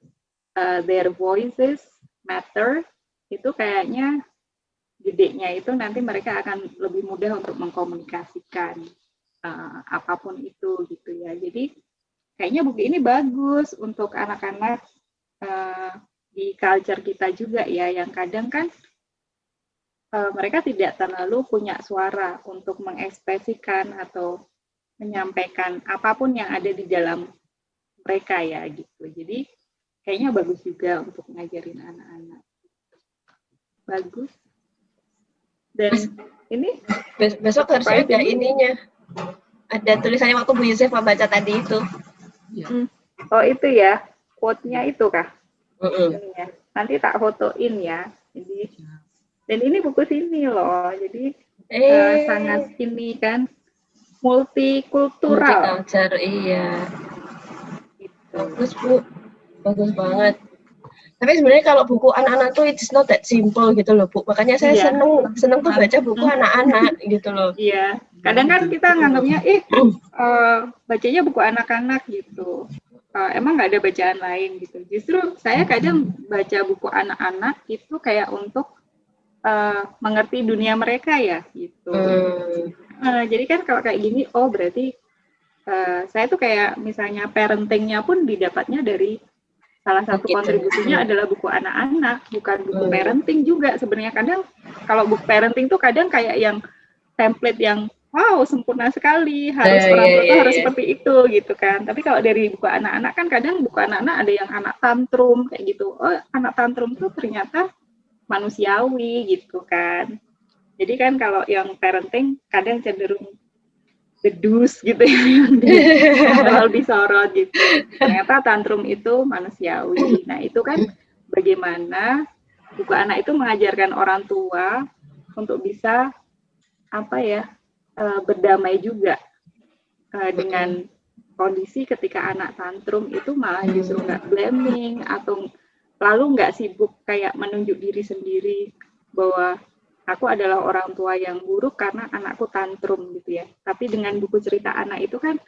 Speaker 2: their voices matter, itu kayaknya gedenya itu nanti mereka akan lebih mudah untuk mengkomunikasikan apapun itu gitu ya. Jadi kayaknya buku ini bagus untuk anak-anak di culture kita juga ya, yang kadang kan mereka tidak terlalu punya suara untuk mengekspresikan atau menyampaikan apapun yang ada di dalam mereka ya gitu. Jadi kayaknya bagus juga untuk ngajarin anak-anak. Bagus. Dan ini
Speaker 1: besok harus ada ininya. Ada tulisannya waktu Bu Yusuf membaca tadi itu.
Speaker 2: Oh itu ya, quote-nya itu kah? Ya. Nanti tak fotoin ya. Jadi, dan ini buku sini loh. Jadi sangat ini kan multikultural.
Speaker 1: Multicultural, iya. Bagus Bu, bagus banget. Tapi sebenarnya kalau buku anak-anak tuh it's not that simple gitu loh Bu. Makanya saya seneng tuh baca buku anak-anak gitu loh.
Speaker 2: Iya. Kadang kan kita nganggapnya bacanya buku anak-anak gitu. Emang nggak ada bacaan lain gitu. Justru saya kadang baca buku anak-anak itu kayak untuk mengerti dunia mereka ya gitu. Jadi kan kalau kayak gini, oh berarti saya tuh kayak misalnya parentingnya pun didapatnya dari salah satu kontribusinya adalah buku anak-anak, bukan buku parenting juga. Sebenarnya kadang kalau buku parenting tuh kadang kayak yang template yang wow sempurna sekali, harus orang tua harus seperti itu gitu kan. Tapi kalau dari buku anak-anak kan kadang buku anak-anak ada yang anak tantrum kayak gitu. Oh anak tantrum tuh ternyata manusiawi gitu kan. Jadi kan kalau yang parenting kadang cenderung bedus gitu ya, yang terlalu disorot gitu. Ternyata tantrum itu manusiawi. Nah itu kan bagaimana buku anak itu mengajarkan orang tua untuk bisa berdamai juga dengan kondisi ketika anak tantrum itu, malah justru nggak blaming atau lalu nggak sibuk kayak menunjuk diri sendiri bahwa aku adalah orang tua yang buruk karena anakku tantrum gitu ya. Tapi dengan buku cerita anak itu kan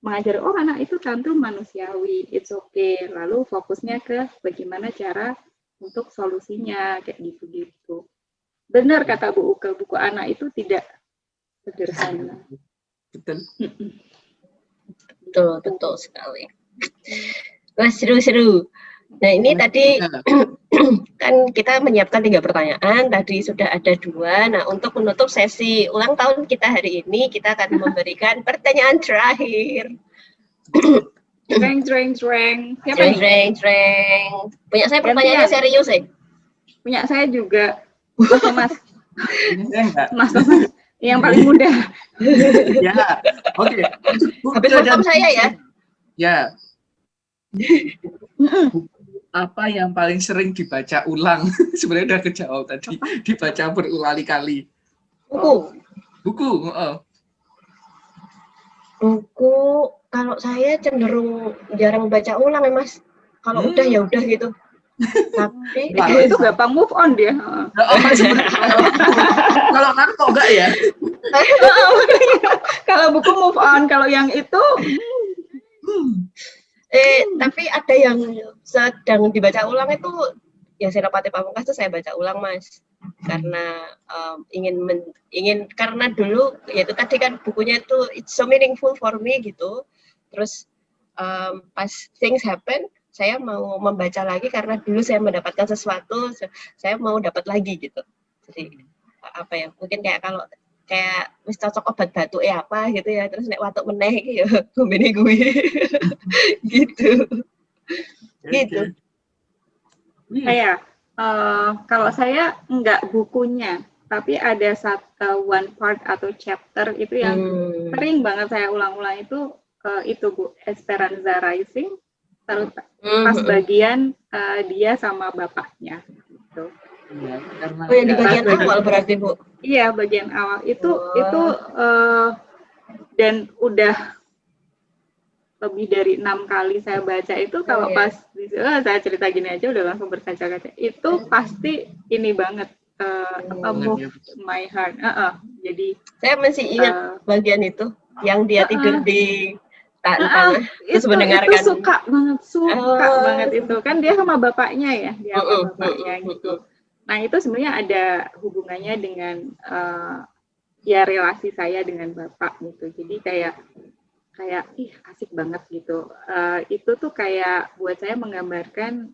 Speaker 2: mengajar, oh anak itu tantrum manusiawi, it's okay. Lalu fokusnya ke bagaimana cara untuk solusinya kayak gitu-gitu. Benar kata Bu Uke, buku anak itu tidak sederhana.
Speaker 1: Betul sekali. Wah seru. Nah ini tadi kan kita menyiapkan 3 pertanyaan, tadi sudah ada 2. Nah untuk menutup sesi ulang tahun kita hari ini, kita akan memberikan pertanyaan terakhir.
Speaker 2: Jreng. Siapa nih?
Speaker 1: Punya saya pertanyaannya serius ya?
Speaker 2: Punya saya juga. Mas. Yang paling muda.
Speaker 3: Ya, oke.
Speaker 1: Habis nonton saya ya?
Speaker 3: Ya. Apa yang paling sering dibaca ulang? Sebenarnya udah kejawab tadi. Dibaca berulang-kali. Buku.
Speaker 1: Buku, kalau saya cenderung jarang baca ulang ya Mas. Kalau udah ya udah gitu. Tapi
Speaker 2: itu gampang move on dia.
Speaker 3: Kalau aku kok enggak ya?
Speaker 2: Kalau buku move on, kalau yang itu
Speaker 1: tapi ada yang sedang dibaca ulang itu ya Senopati Pamungkas itu saya baca ulang Mas, karena ingin karena dulu yaitu tadi kan bukunya itu it's so meaningful for me gitu. Terus pas things happen saya mau membaca lagi karena dulu saya mendapatkan sesuatu, saya mau dapat lagi gitu. Jadi mungkin kayak wis cocok obat batuk apa gitu ya, terus nek watuk meneh iki ya gombene kuwi. Gitu.
Speaker 2: Kalau saya enggak bukunya, tapi ada one part atau chapter itu yang sering banget saya ulang-ulang itu Bu, Esperanza Rising, terus pas bagian dia sama bapaknya gitu.
Speaker 3: Ya, karena
Speaker 1: Oh, yang di bagian
Speaker 2: Pas
Speaker 1: awal berarti, Bu.
Speaker 2: Iya, bagian awal itu
Speaker 1: Wah.
Speaker 2: dan udah lebih dari 6 kali saya baca itu. Kalau
Speaker 1: Iya.
Speaker 2: pas saya cerita gini aja udah langsung berkaca-kaca. Itu pasti ini banget move my heart. Jadi
Speaker 1: Saya masih ingat bagian itu yang dia tidur di tanah terus
Speaker 2: itu
Speaker 1: mendengarkan.
Speaker 2: suka banget itu. Kan dia sama bapaknya ya, dia sama bapaknya gitu. Nah, itu sebenarnya ada hubungannya dengan ya relasi saya dengan bapak gitu. Jadi kayak ih asik banget gitu. Itu tuh kayak buat saya menggambarkan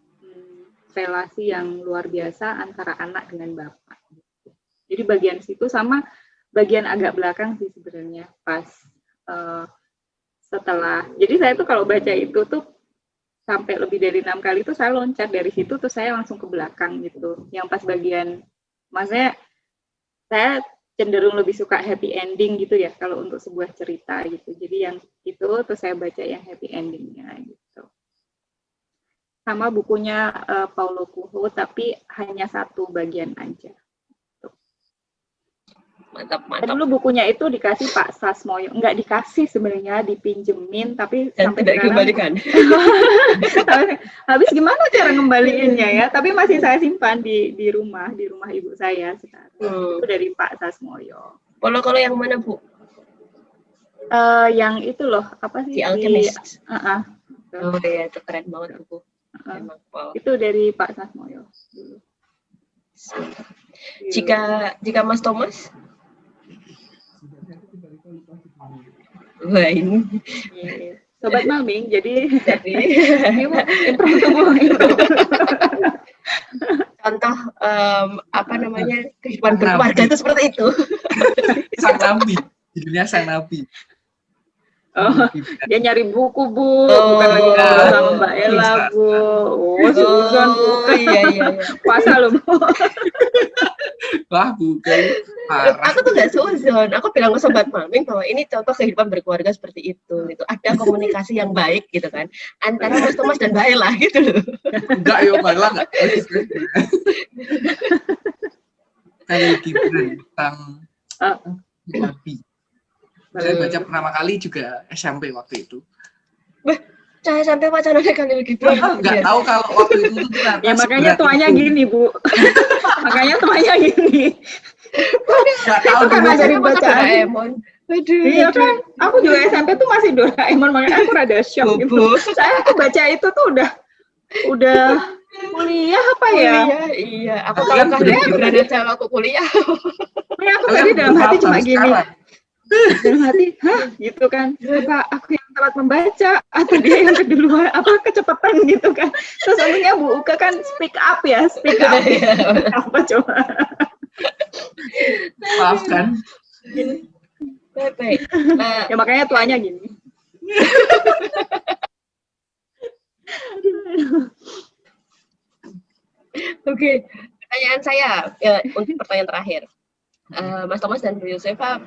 Speaker 2: relasi yang luar biasa antara anak dengan bapak. Jadi bagian situ sama bagian agak belakang sih sebenarnya pas setelah. Jadi saya tuh kalau baca itu tuh sampai lebih dari 6 kali tuh saya loncat dari situ tuh saya langsung ke belakang gitu. Yang pas bagian, maksudnya saya cenderung lebih suka happy ending gitu ya kalau untuk sebuah cerita gitu. Jadi yang itu terus saya baca yang happy endingnya gitu. Sama bukunya Paulo Coelho tapi hanya satu bagian aja.
Speaker 1: Mantap.
Speaker 2: Dulu bukunya itu dikasih Pak Sasmoyo, nggak dikasih sebenarnya, dipinjemin tapi
Speaker 1: dan
Speaker 2: sampai
Speaker 1: tidak
Speaker 2: sekarang
Speaker 1: dikembalikan.
Speaker 2: habis gimana cara ngembaliinnya ya? Tapi masih saya simpan di rumah ibu saya sekarang. Itu dari Pak Sasmoyo.
Speaker 1: Kalau yang mana, Bu?
Speaker 2: Yang itu loh, apa sih?
Speaker 1: The Alchemist.
Speaker 2: Oh
Speaker 1: ya, itu keren banget buku. Emang, wow.
Speaker 2: Itu dari Pak Sasmoyo dulu.
Speaker 1: Jika Mas Thomas? Wah, ini.
Speaker 2: Sobat Maming, jadi impromptu.
Speaker 1: Contoh apa namanya kehidupan berkeluarga itu seperti itu.
Speaker 3: Sang Nabi, judulnya Sang Nabi.
Speaker 2: Dia nyari buku, Bu, bukan lagi ngobrol sama Mbak Ella, Bu. Susan, Bu.
Speaker 1: Iya.
Speaker 2: Puasa loh, Bu.
Speaker 3: Wah, bukan.
Speaker 1: Aku tuh nggak seuzon. Aku bilang ke Sobat Maming bahwa ini contoh kehidupan berkeluarga seperti itu. Gitu. Ada komunikasi yang baik gitu kan antara Mas Thomas dan Mbak Ella gitu loh.
Speaker 3: Enggak, Mbak Ella enggak. Kayak Gibran tentang Nabi. Saya baca pertama kali juga SMP waktu itu.
Speaker 1: Saya sampai wacana kali Gibran.
Speaker 3: Nggak tahu kalau waktu itu tuh ternyata.
Speaker 2: Ya makanya tuanya gini, Bu. Makanya tuanya gini.
Speaker 3: Nggak tahu
Speaker 2: karena dari bacaan
Speaker 1: Doraemon.
Speaker 2: Iya kan, aku juga SMP tuh masih Doraemon, makanya aku rada shock gitu. Saya tuh baca itu tuh udah kuliah apa ya?
Speaker 1: Iya. Aku tahu kan Gibran aja waktu kuliah.
Speaker 2: Ya, aku tadi dalam hati cuma gini. Dalam hati, gitu kan, apa aku yang telat membaca atau dia yang keduluan, apa kecepatan gitu kan. Terus untungnya Bu Uka kan speak up. Apa coba?
Speaker 3: Maafkan.
Speaker 1: Baik.
Speaker 2: Ya makanya tuanya gini.
Speaker 1: Oke, pertanyaan saya untuk pertanyaan terakhir. Mas Thomas dan Bu Yosefa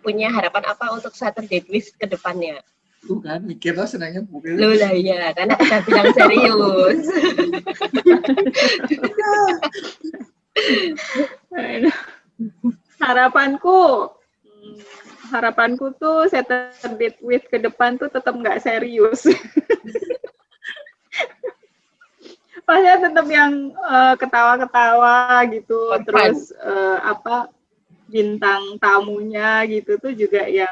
Speaker 1: punya harapan apa untuk Saturday Twist ke depannya?
Speaker 3: Bukan, mikirnya senangnya bukan.
Speaker 1: Loh lah ya, karena kita bilang serius.
Speaker 2: Harapanku tuh Saturday Twist ke depan tuh tetap nggak serius. Pasti tetap yang ketawa-ketawa gitu, terus bintang tamunya gitu tuh juga yang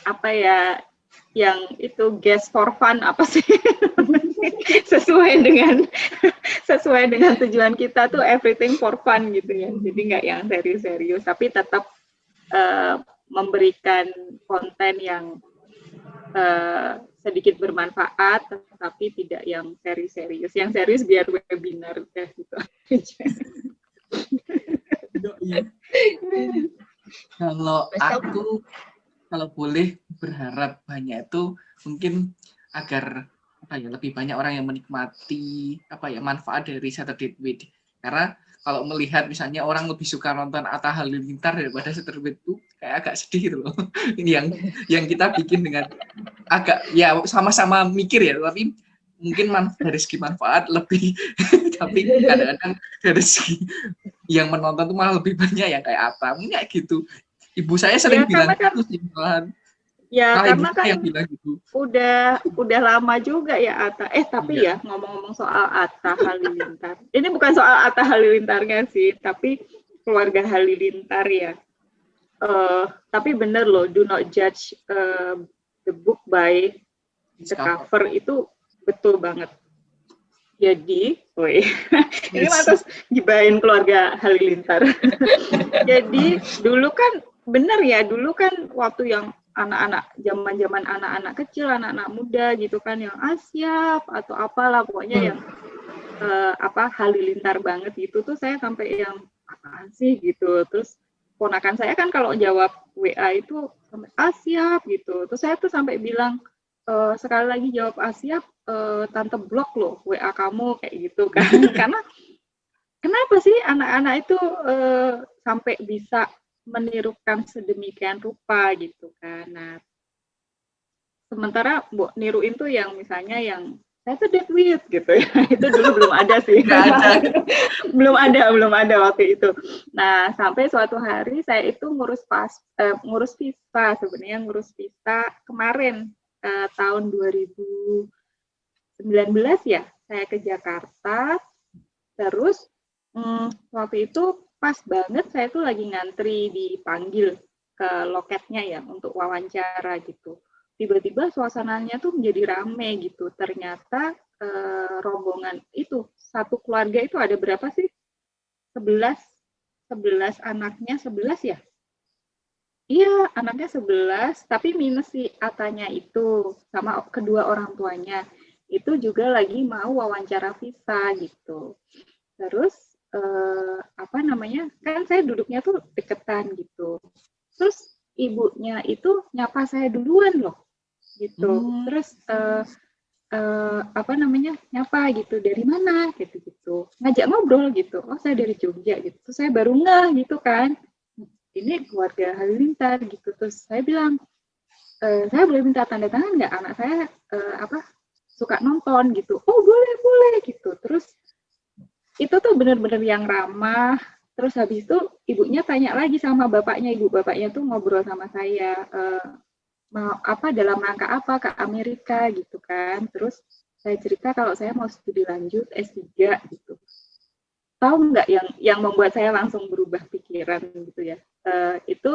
Speaker 2: apa ya, yang itu guest for fun apa sih? sesuai dengan tujuan kita tuh everything for fun gitu ya. Jadi nggak yang serius-serius, tapi tetap memberikan konten yang sedikit bermanfaat, tapi tidak yang serius-serius. Yang serius biar webinar deh gitu.
Speaker 3: Kalau aku, kalau boleh berharap banyak itu mungkin agar lebih banyak orang yang menikmati manfaat dari Saturday Twist. Karena kalau melihat misalnya orang lebih suka nonton Atta Halilintar daripada Saturday Twist itu kayak agak sedih gitu loh. Ini yang kita bikin dengan agak ya sama-sama mikir ya, tapi mungkin dari segi manfaat lebih, tapi kadang-kadang dari segi yang menonton tuh malah lebih banyak yang kayak Atta, mungkin kayak gitu. Ibu saya sering bilang gitu sih, malahan.
Speaker 2: Ya,
Speaker 3: Malah
Speaker 2: karena
Speaker 3: ibu
Speaker 2: kan
Speaker 3: yang bilang gitu.
Speaker 2: udah lama juga ya Atta. Tapi ya ngomong-ngomong soal Atta Halilintar. Ini bukan soal Atta Halilintarnya sih, tapi keluarga Halilintar ya. Tapi bener loh, do not judge the book by the cover, itu betul banget. Jadi, ini masuk gibain keluarga Halilintar. Jadi dulu kan bener ya, dulu kan waktu yang anak-anak, zaman anak-anak kecil, anak-anak muda gitu kan, yang siap atau apalah pokoknya yang Halilintar banget gitu tuh, saya sampai yang apaan sih gitu. Terus ponakan saya kan kalau jawab WA itu sampai siap gitu. Terus saya tuh sampai bilang, sekali lagi jawab siap, tante blok loh WA kamu, kayak gitu kan. Karena kenapa sih anak-anak itu sampai bisa menirukan sedemikian rupa gitu kan. Nah, sementara niruin tuh yang misalnya yang saya tuh dead weight gitu ya. Itu dulu belum ada sih. belum ada waktu itu. Nah, sampai suatu hari saya itu ngurus visa, sebenarnya ngurus visa kemarin tahun 2019 ya. Saya ke Jakarta, terus waktu itu pas banget saya tuh lagi ngantri dipanggil ke loketnya ya untuk wawancara gitu. Tiba-tiba suasananya tuh menjadi rame gitu. Ternyata rombongan itu, satu keluarga itu ada berapa sih? 11 anaknya, 11 ya? Iya, anaknya 11, tapi minus si Atanya itu sama kedua orang tuanya. Itu juga lagi mau wawancara visa gitu. Terus kan saya duduknya tuh deketan gitu. Terus ibunya itu nyapa saya duluan loh, gitu. Terus nyapa gitu, dari mana gitu, ngajak ngobrol gitu. Oh, saya dari Jogja gitu. Terus saya baru ngeh gitu kan, ini keluarga Halilintar gitu. Terus saya bilang, saya boleh minta tanda tangan nggak, anak saya suka nonton gitu. Oh, boleh gitu. Terus itu tuh benar-benar yang ramah. Terus habis itu ibunya tanya lagi sama bapaknya, ibu bapaknya tuh ngobrol sama saya, mau dalam rangka apa ke Amerika gitu kan. Terus saya cerita kalau saya mau studi lanjut S3 gitu. Tahu nggak yang membuat saya langsung berubah pikiran gitu ya, itu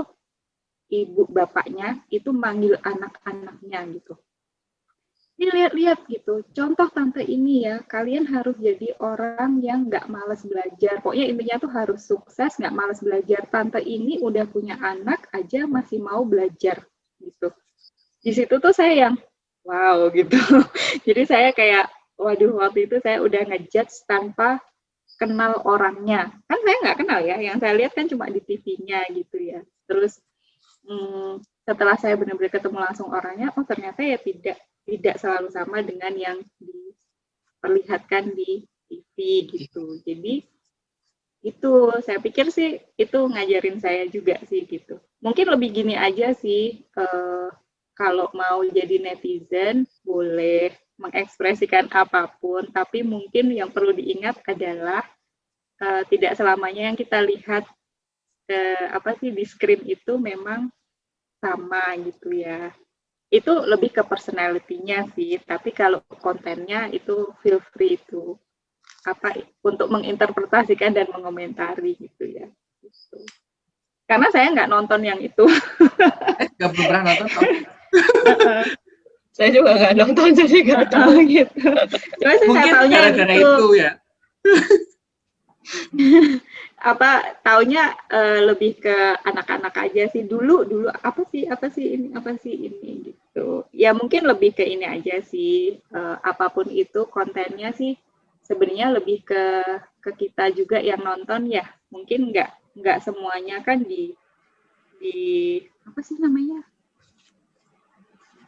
Speaker 2: ibu bapaknya itu manggil anak-anaknya gitu. Lihat-lihat gitu, contoh tante ini ya, kalian harus jadi orang yang nggak malas belajar. Pokoknya intinya tuh harus sukses, nggak malas belajar. Tante ini udah punya anak aja masih mau belajar gitu. Di situ tuh saya yang wow gitu. Jadi saya kayak, waduh, waktu itu saya udah ngejudge tanpa kenal orangnya. Kan saya nggak kenal ya, yang saya lihat kan cuma di TV-nya gitu ya. Terus setelah saya benar-benar ketemu langsung orangnya, oh ternyata ya tidak selalu sama dengan yang diperlihatkan di TV gitu. Jadi itu saya pikir sih itu ngajarin saya juga sih gitu. Mungkin lebih gini aja sih, kalau mau jadi netizen boleh mengekspresikan apapun, tapi mungkin yang perlu diingat adalah tidak selamanya yang kita lihat di screen itu memang sama gitu ya. Itu lebih ke personality-nya sih, tapi kalau kontennya itu feel free to untuk menginterpretasikan dan mengomentari gitu ya. Gitu. Karena saya nggak nonton yang itu.
Speaker 3: Nggak pernah nonton.
Speaker 1: Saya juga nggak nonton, jadi nggak tahu gitu.
Speaker 2: Cuma saya taunya
Speaker 3: gara-gara itu ya. Taunya lebih ke anak-anak aja sih. Dulu apa sih ini gitu. Ya mungkin lebih ke ini aja sih, apapun itu kontennya sih sebenarnya lebih ke kita juga yang nonton ya. Mungkin nggak semuanya kan di apa sih namanya,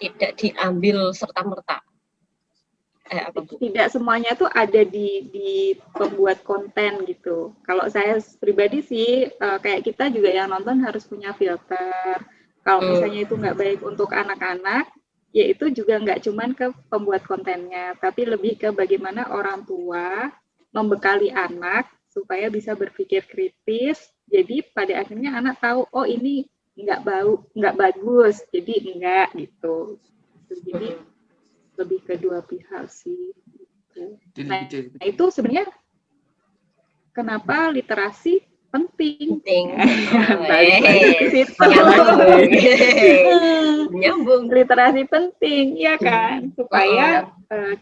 Speaker 1: tidak diambil serta-merta.
Speaker 2: Tidak semuanya tuh ada di pembuat konten gitu. Kalau saya pribadi sih, kayak kita juga yang nonton harus punya filter. Kalau misalnya itu nggak baik untuk anak-anak, yaitu juga nggak cuman ke pembuat kontennya, tapi lebih ke bagaimana orang tua membekali anak supaya bisa berpikir kritis. Jadi pada akhirnya anak tahu, oh ini nggak bagus, jadi enggak gitu. Jadi lebih ke dua pihak sih. Gitu. Nah, itu sebenarnya kenapa literasi penting.
Speaker 1: Nyambung.
Speaker 2: Literasi penting, ya kan, supaya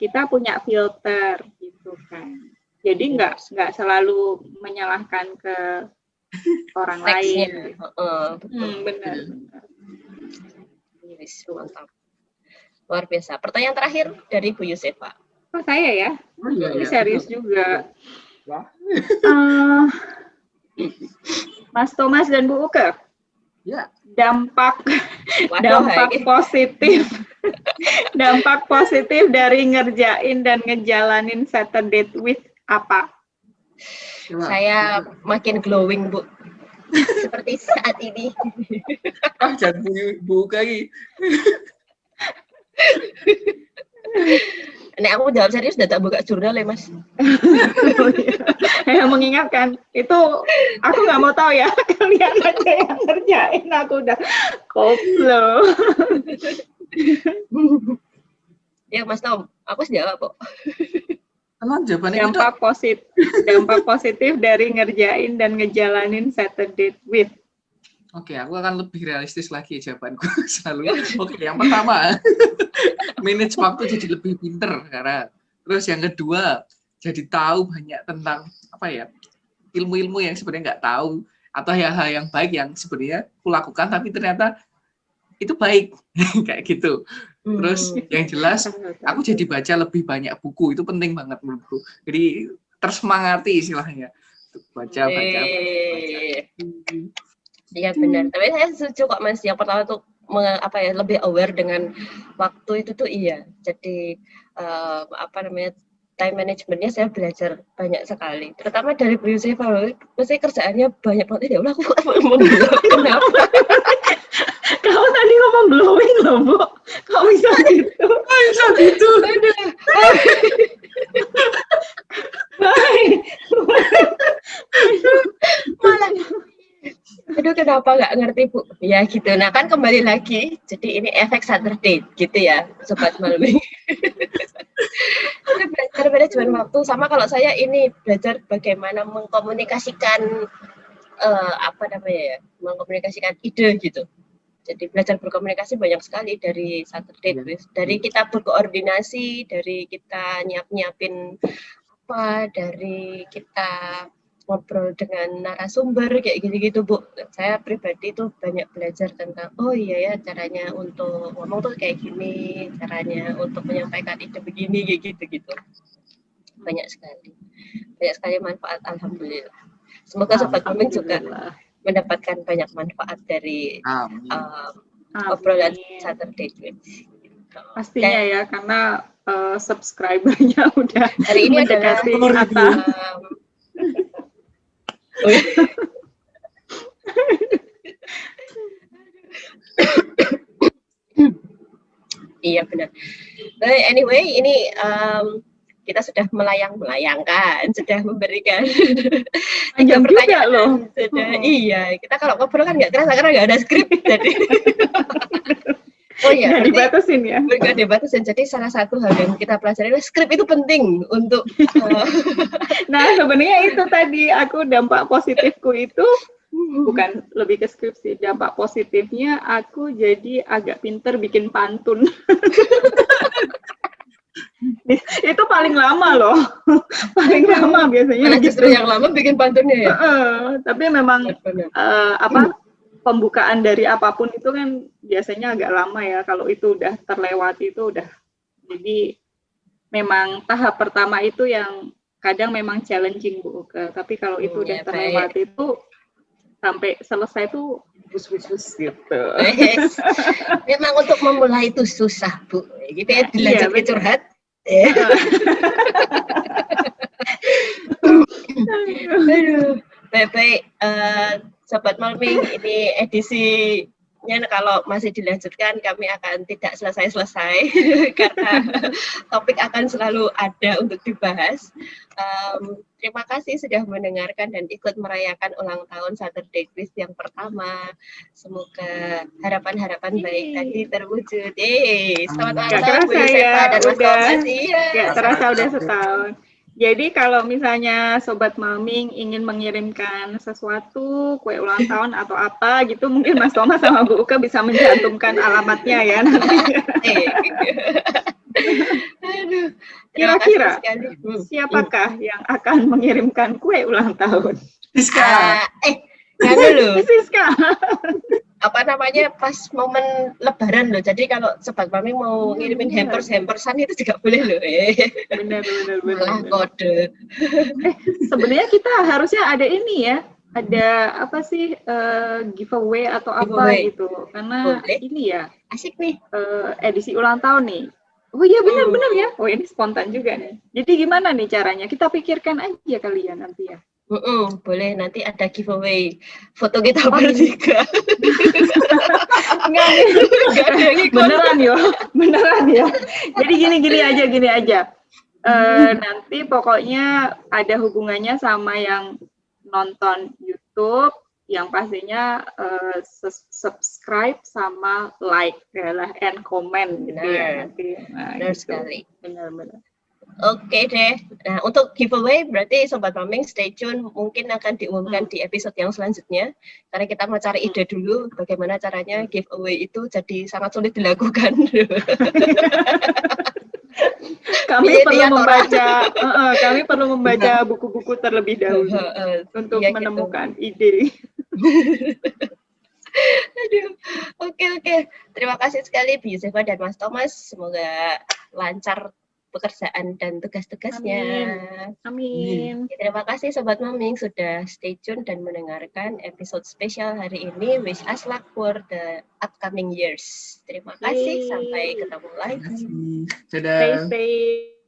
Speaker 2: kita punya filter, gitu kan. Jadi nggak selalu menyalahkan ke orang lain. Benar.
Speaker 1: Mantap. Luar biasa. Pertanyaan terakhir dari Bu Yusefa.
Speaker 2: Oh, saya ya? Ini serius juga. Mas Thomas dan Bu Uke.
Speaker 3: Ya.
Speaker 2: Dampak positif dari ngerjain dan ngejalanin Saturday with apa?
Speaker 1: Saya makin glowing, Bu. Seperti saat ini.
Speaker 3: Jangan Bu lagi.
Speaker 1: Nek aku jawab serius udah tak buka jurnal ya, Mas.
Speaker 2: Mengingatkan, itu aku nggak mau tahu ya, kalian aja yang ngerjain, aku udah koplo.
Speaker 1: Ya Mas Tom, aku jawab kok.
Speaker 2: Dampak positif dari ngerjain dan ngejalanin Saturday with.
Speaker 3: Oke, aku akan lebih realistis lagi jawabanku selalu. Oke, yang pertama, manage waktu jadi lebih pinter karena. Terus yang kedua, jadi tahu banyak tentang ilmu-ilmu yang sebenarnya nggak tahu atau hal-hal yang baik yang sebenarnya kulakukan tapi ternyata itu baik kayak gitu. Terus yang jelas, aku jadi baca lebih banyak buku, itu penting banget menurutku. Jadi tersemangati istilahnya baca.
Speaker 1: Iya benar, tapi saya setuju kok Mas. Yang pertama tuh lebih aware dengan waktu itu tuh iya. Jadi time managementnya saya belajar banyak sekali. Terutama dari Bu Yusefa, pasti kerjaannya banyak banget. Ya Allah, aku ngomong kenapa?
Speaker 2: Kamu tadi ngomong glowing loh, Bu. Kok bisa gitu?
Speaker 1: Malah aduh kenapa nggak ngerti Bu ya gitu. Nah kan kembali lagi, jadi ini efek Saturday gitu ya Sobat Malming. Belajar manajemen waktu, sama kalau saya ini belajar bagaimana mengkomunikasikan mengkomunikasikan ide gitu. Jadi belajar berkomunikasi banyak sekali dari Saturday, dari kita berkoordinasi, dari kita nyiapin dari kita ngobrol dengan narasumber kayak gitu-gitu Bu. Saya pribadi tuh banyak belajar tentang caranya untuk ngomong tuh kayak gini, caranya untuk menyampaikan ide begini kayak gitu-gitu. Banyak sekali manfaat, alhamdulillah. Semoga Sobat Malming juga mendapatkan banyak manfaat dari obrolan Saturday Tweets.
Speaker 2: Pastinya ya, karena subscribernya udah
Speaker 1: hari ini adalah iya benar. Anyway, ini kita sudah melayangkan, sudah memberikan
Speaker 2: tiga pertanyaan loh.
Speaker 1: Iya, kita kalau ngobrol kan nggak kerasa karena nggak ada skrip, jadi
Speaker 2: nggak dibatasin ya.
Speaker 1: Nggak dibatasin. Jadi salah satu hal yang kita pelajari adalah skrip itu penting untuk.
Speaker 2: Nah sebenarnya itu tadi aku dampak positifku itu bukan lebih ke skrip sih. Dampak positifnya aku jadi agak pinter bikin pantun. Itu paling lama loh, paling lama biasanya.
Speaker 1: Justru yang lama bikin pantunnya ya.
Speaker 2: Tapi memang pembukaan dari apapun itu kan biasanya agak lama ya. Kalau itu udah terlewati itu udah. Jadi memang tahap pertama itu yang kadang memang challenging Bu. Tapi kalau itu udah terlewati itu sampai selesai itu bus gitu.
Speaker 1: Memang untuk memulai itu susah Bu. Gitu ya, dilanjut ke curhat. Aduh, baik. Sobat Malming, ini edisi Takutnya kalau masih dilanjutkan kami akan tidak selesai-selesai karena topik akan selalu ada untuk dibahas. Terima kasih sudah mendengarkan dan ikut merayakan ulang tahun Saturday Quiz yang pertama. Semoga harapan-harapan baik tadi terwujud. Selamat ulang tahun Bu Yusefa dan Mas Thomas.
Speaker 2: Gak terasa udah setahun. Jadi kalau misalnya Sobat Maming ingin mengirimkan sesuatu, kue ulang tahun atau apa gitu, mungkin Mas Thomas sama Bu Uka bisa mencantumkan alamatnya ya nanti. Kira-kira siapakah yang akan mengirimkan kue ulang tahun?
Speaker 3: Siska.
Speaker 1: Kan dulu.
Speaker 2: Siska.
Speaker 1: Apa namanya pas momen Lebaran loh. Jadi kalau Sobat Maming mau ngirimin hampersan itu juga boleh loh.
Speaker 2: Benar.
Speaker 1: Kode.
Speaker 2: Sebenarnya kita harusnya ada ini ya. Ada apa sih giveaway atau apa gitu? Karena boleh. Ini ya.
Speaker 1: Asik nih.
Speaker 2: Edisi ulang tahun nih. Oh iya benar ya. Oh ini spontan juga nih. Jadi gimana nih caranya? Kita pikirkan aja kalian nanti ya.
Speaker 1: Boleh nanti ada giveaway foto kita bertiga.
Speaker 2: Beneran ya. Jadi gini aja. Nanti pokoknya ada hubungannya sama yang nonton YouTube, yang pastinya subscribe sama like and comment gitu ya nanti.
Speaker 1: Benar sekali.
Speaker 2: Benar.
Speaker 1: Oke deh. Nah, untuk giveaway berarti Sobat Maming stay tune, mungkin akan diumumkan di episode yang selanjutnya. Karena kita mau cari ide dulu bagaimana caranya giveaway itu jadi sangat sulit dilakukan.
Speaker 2: Kami perlu membaca buku-buku terlebih dahulu untuk menemukan ide.
Speaker 1: Aduh. Oke. Terima kasih sekali Bu Yusefa dan Mas Thomas. Semoga lancar pekerjaan dan tugas-tugasnya.
Speaker 2: Amin.
Speaker 1: Terima kasih Sobat Maming sudah stay tune dan mendengarkan episode spesial hari ini. Wish us luck for the upcoming years. Terima kasih. Sampai ketemu lagi.
Speaker 3: Dadah.
Speaker 2: Stay safe.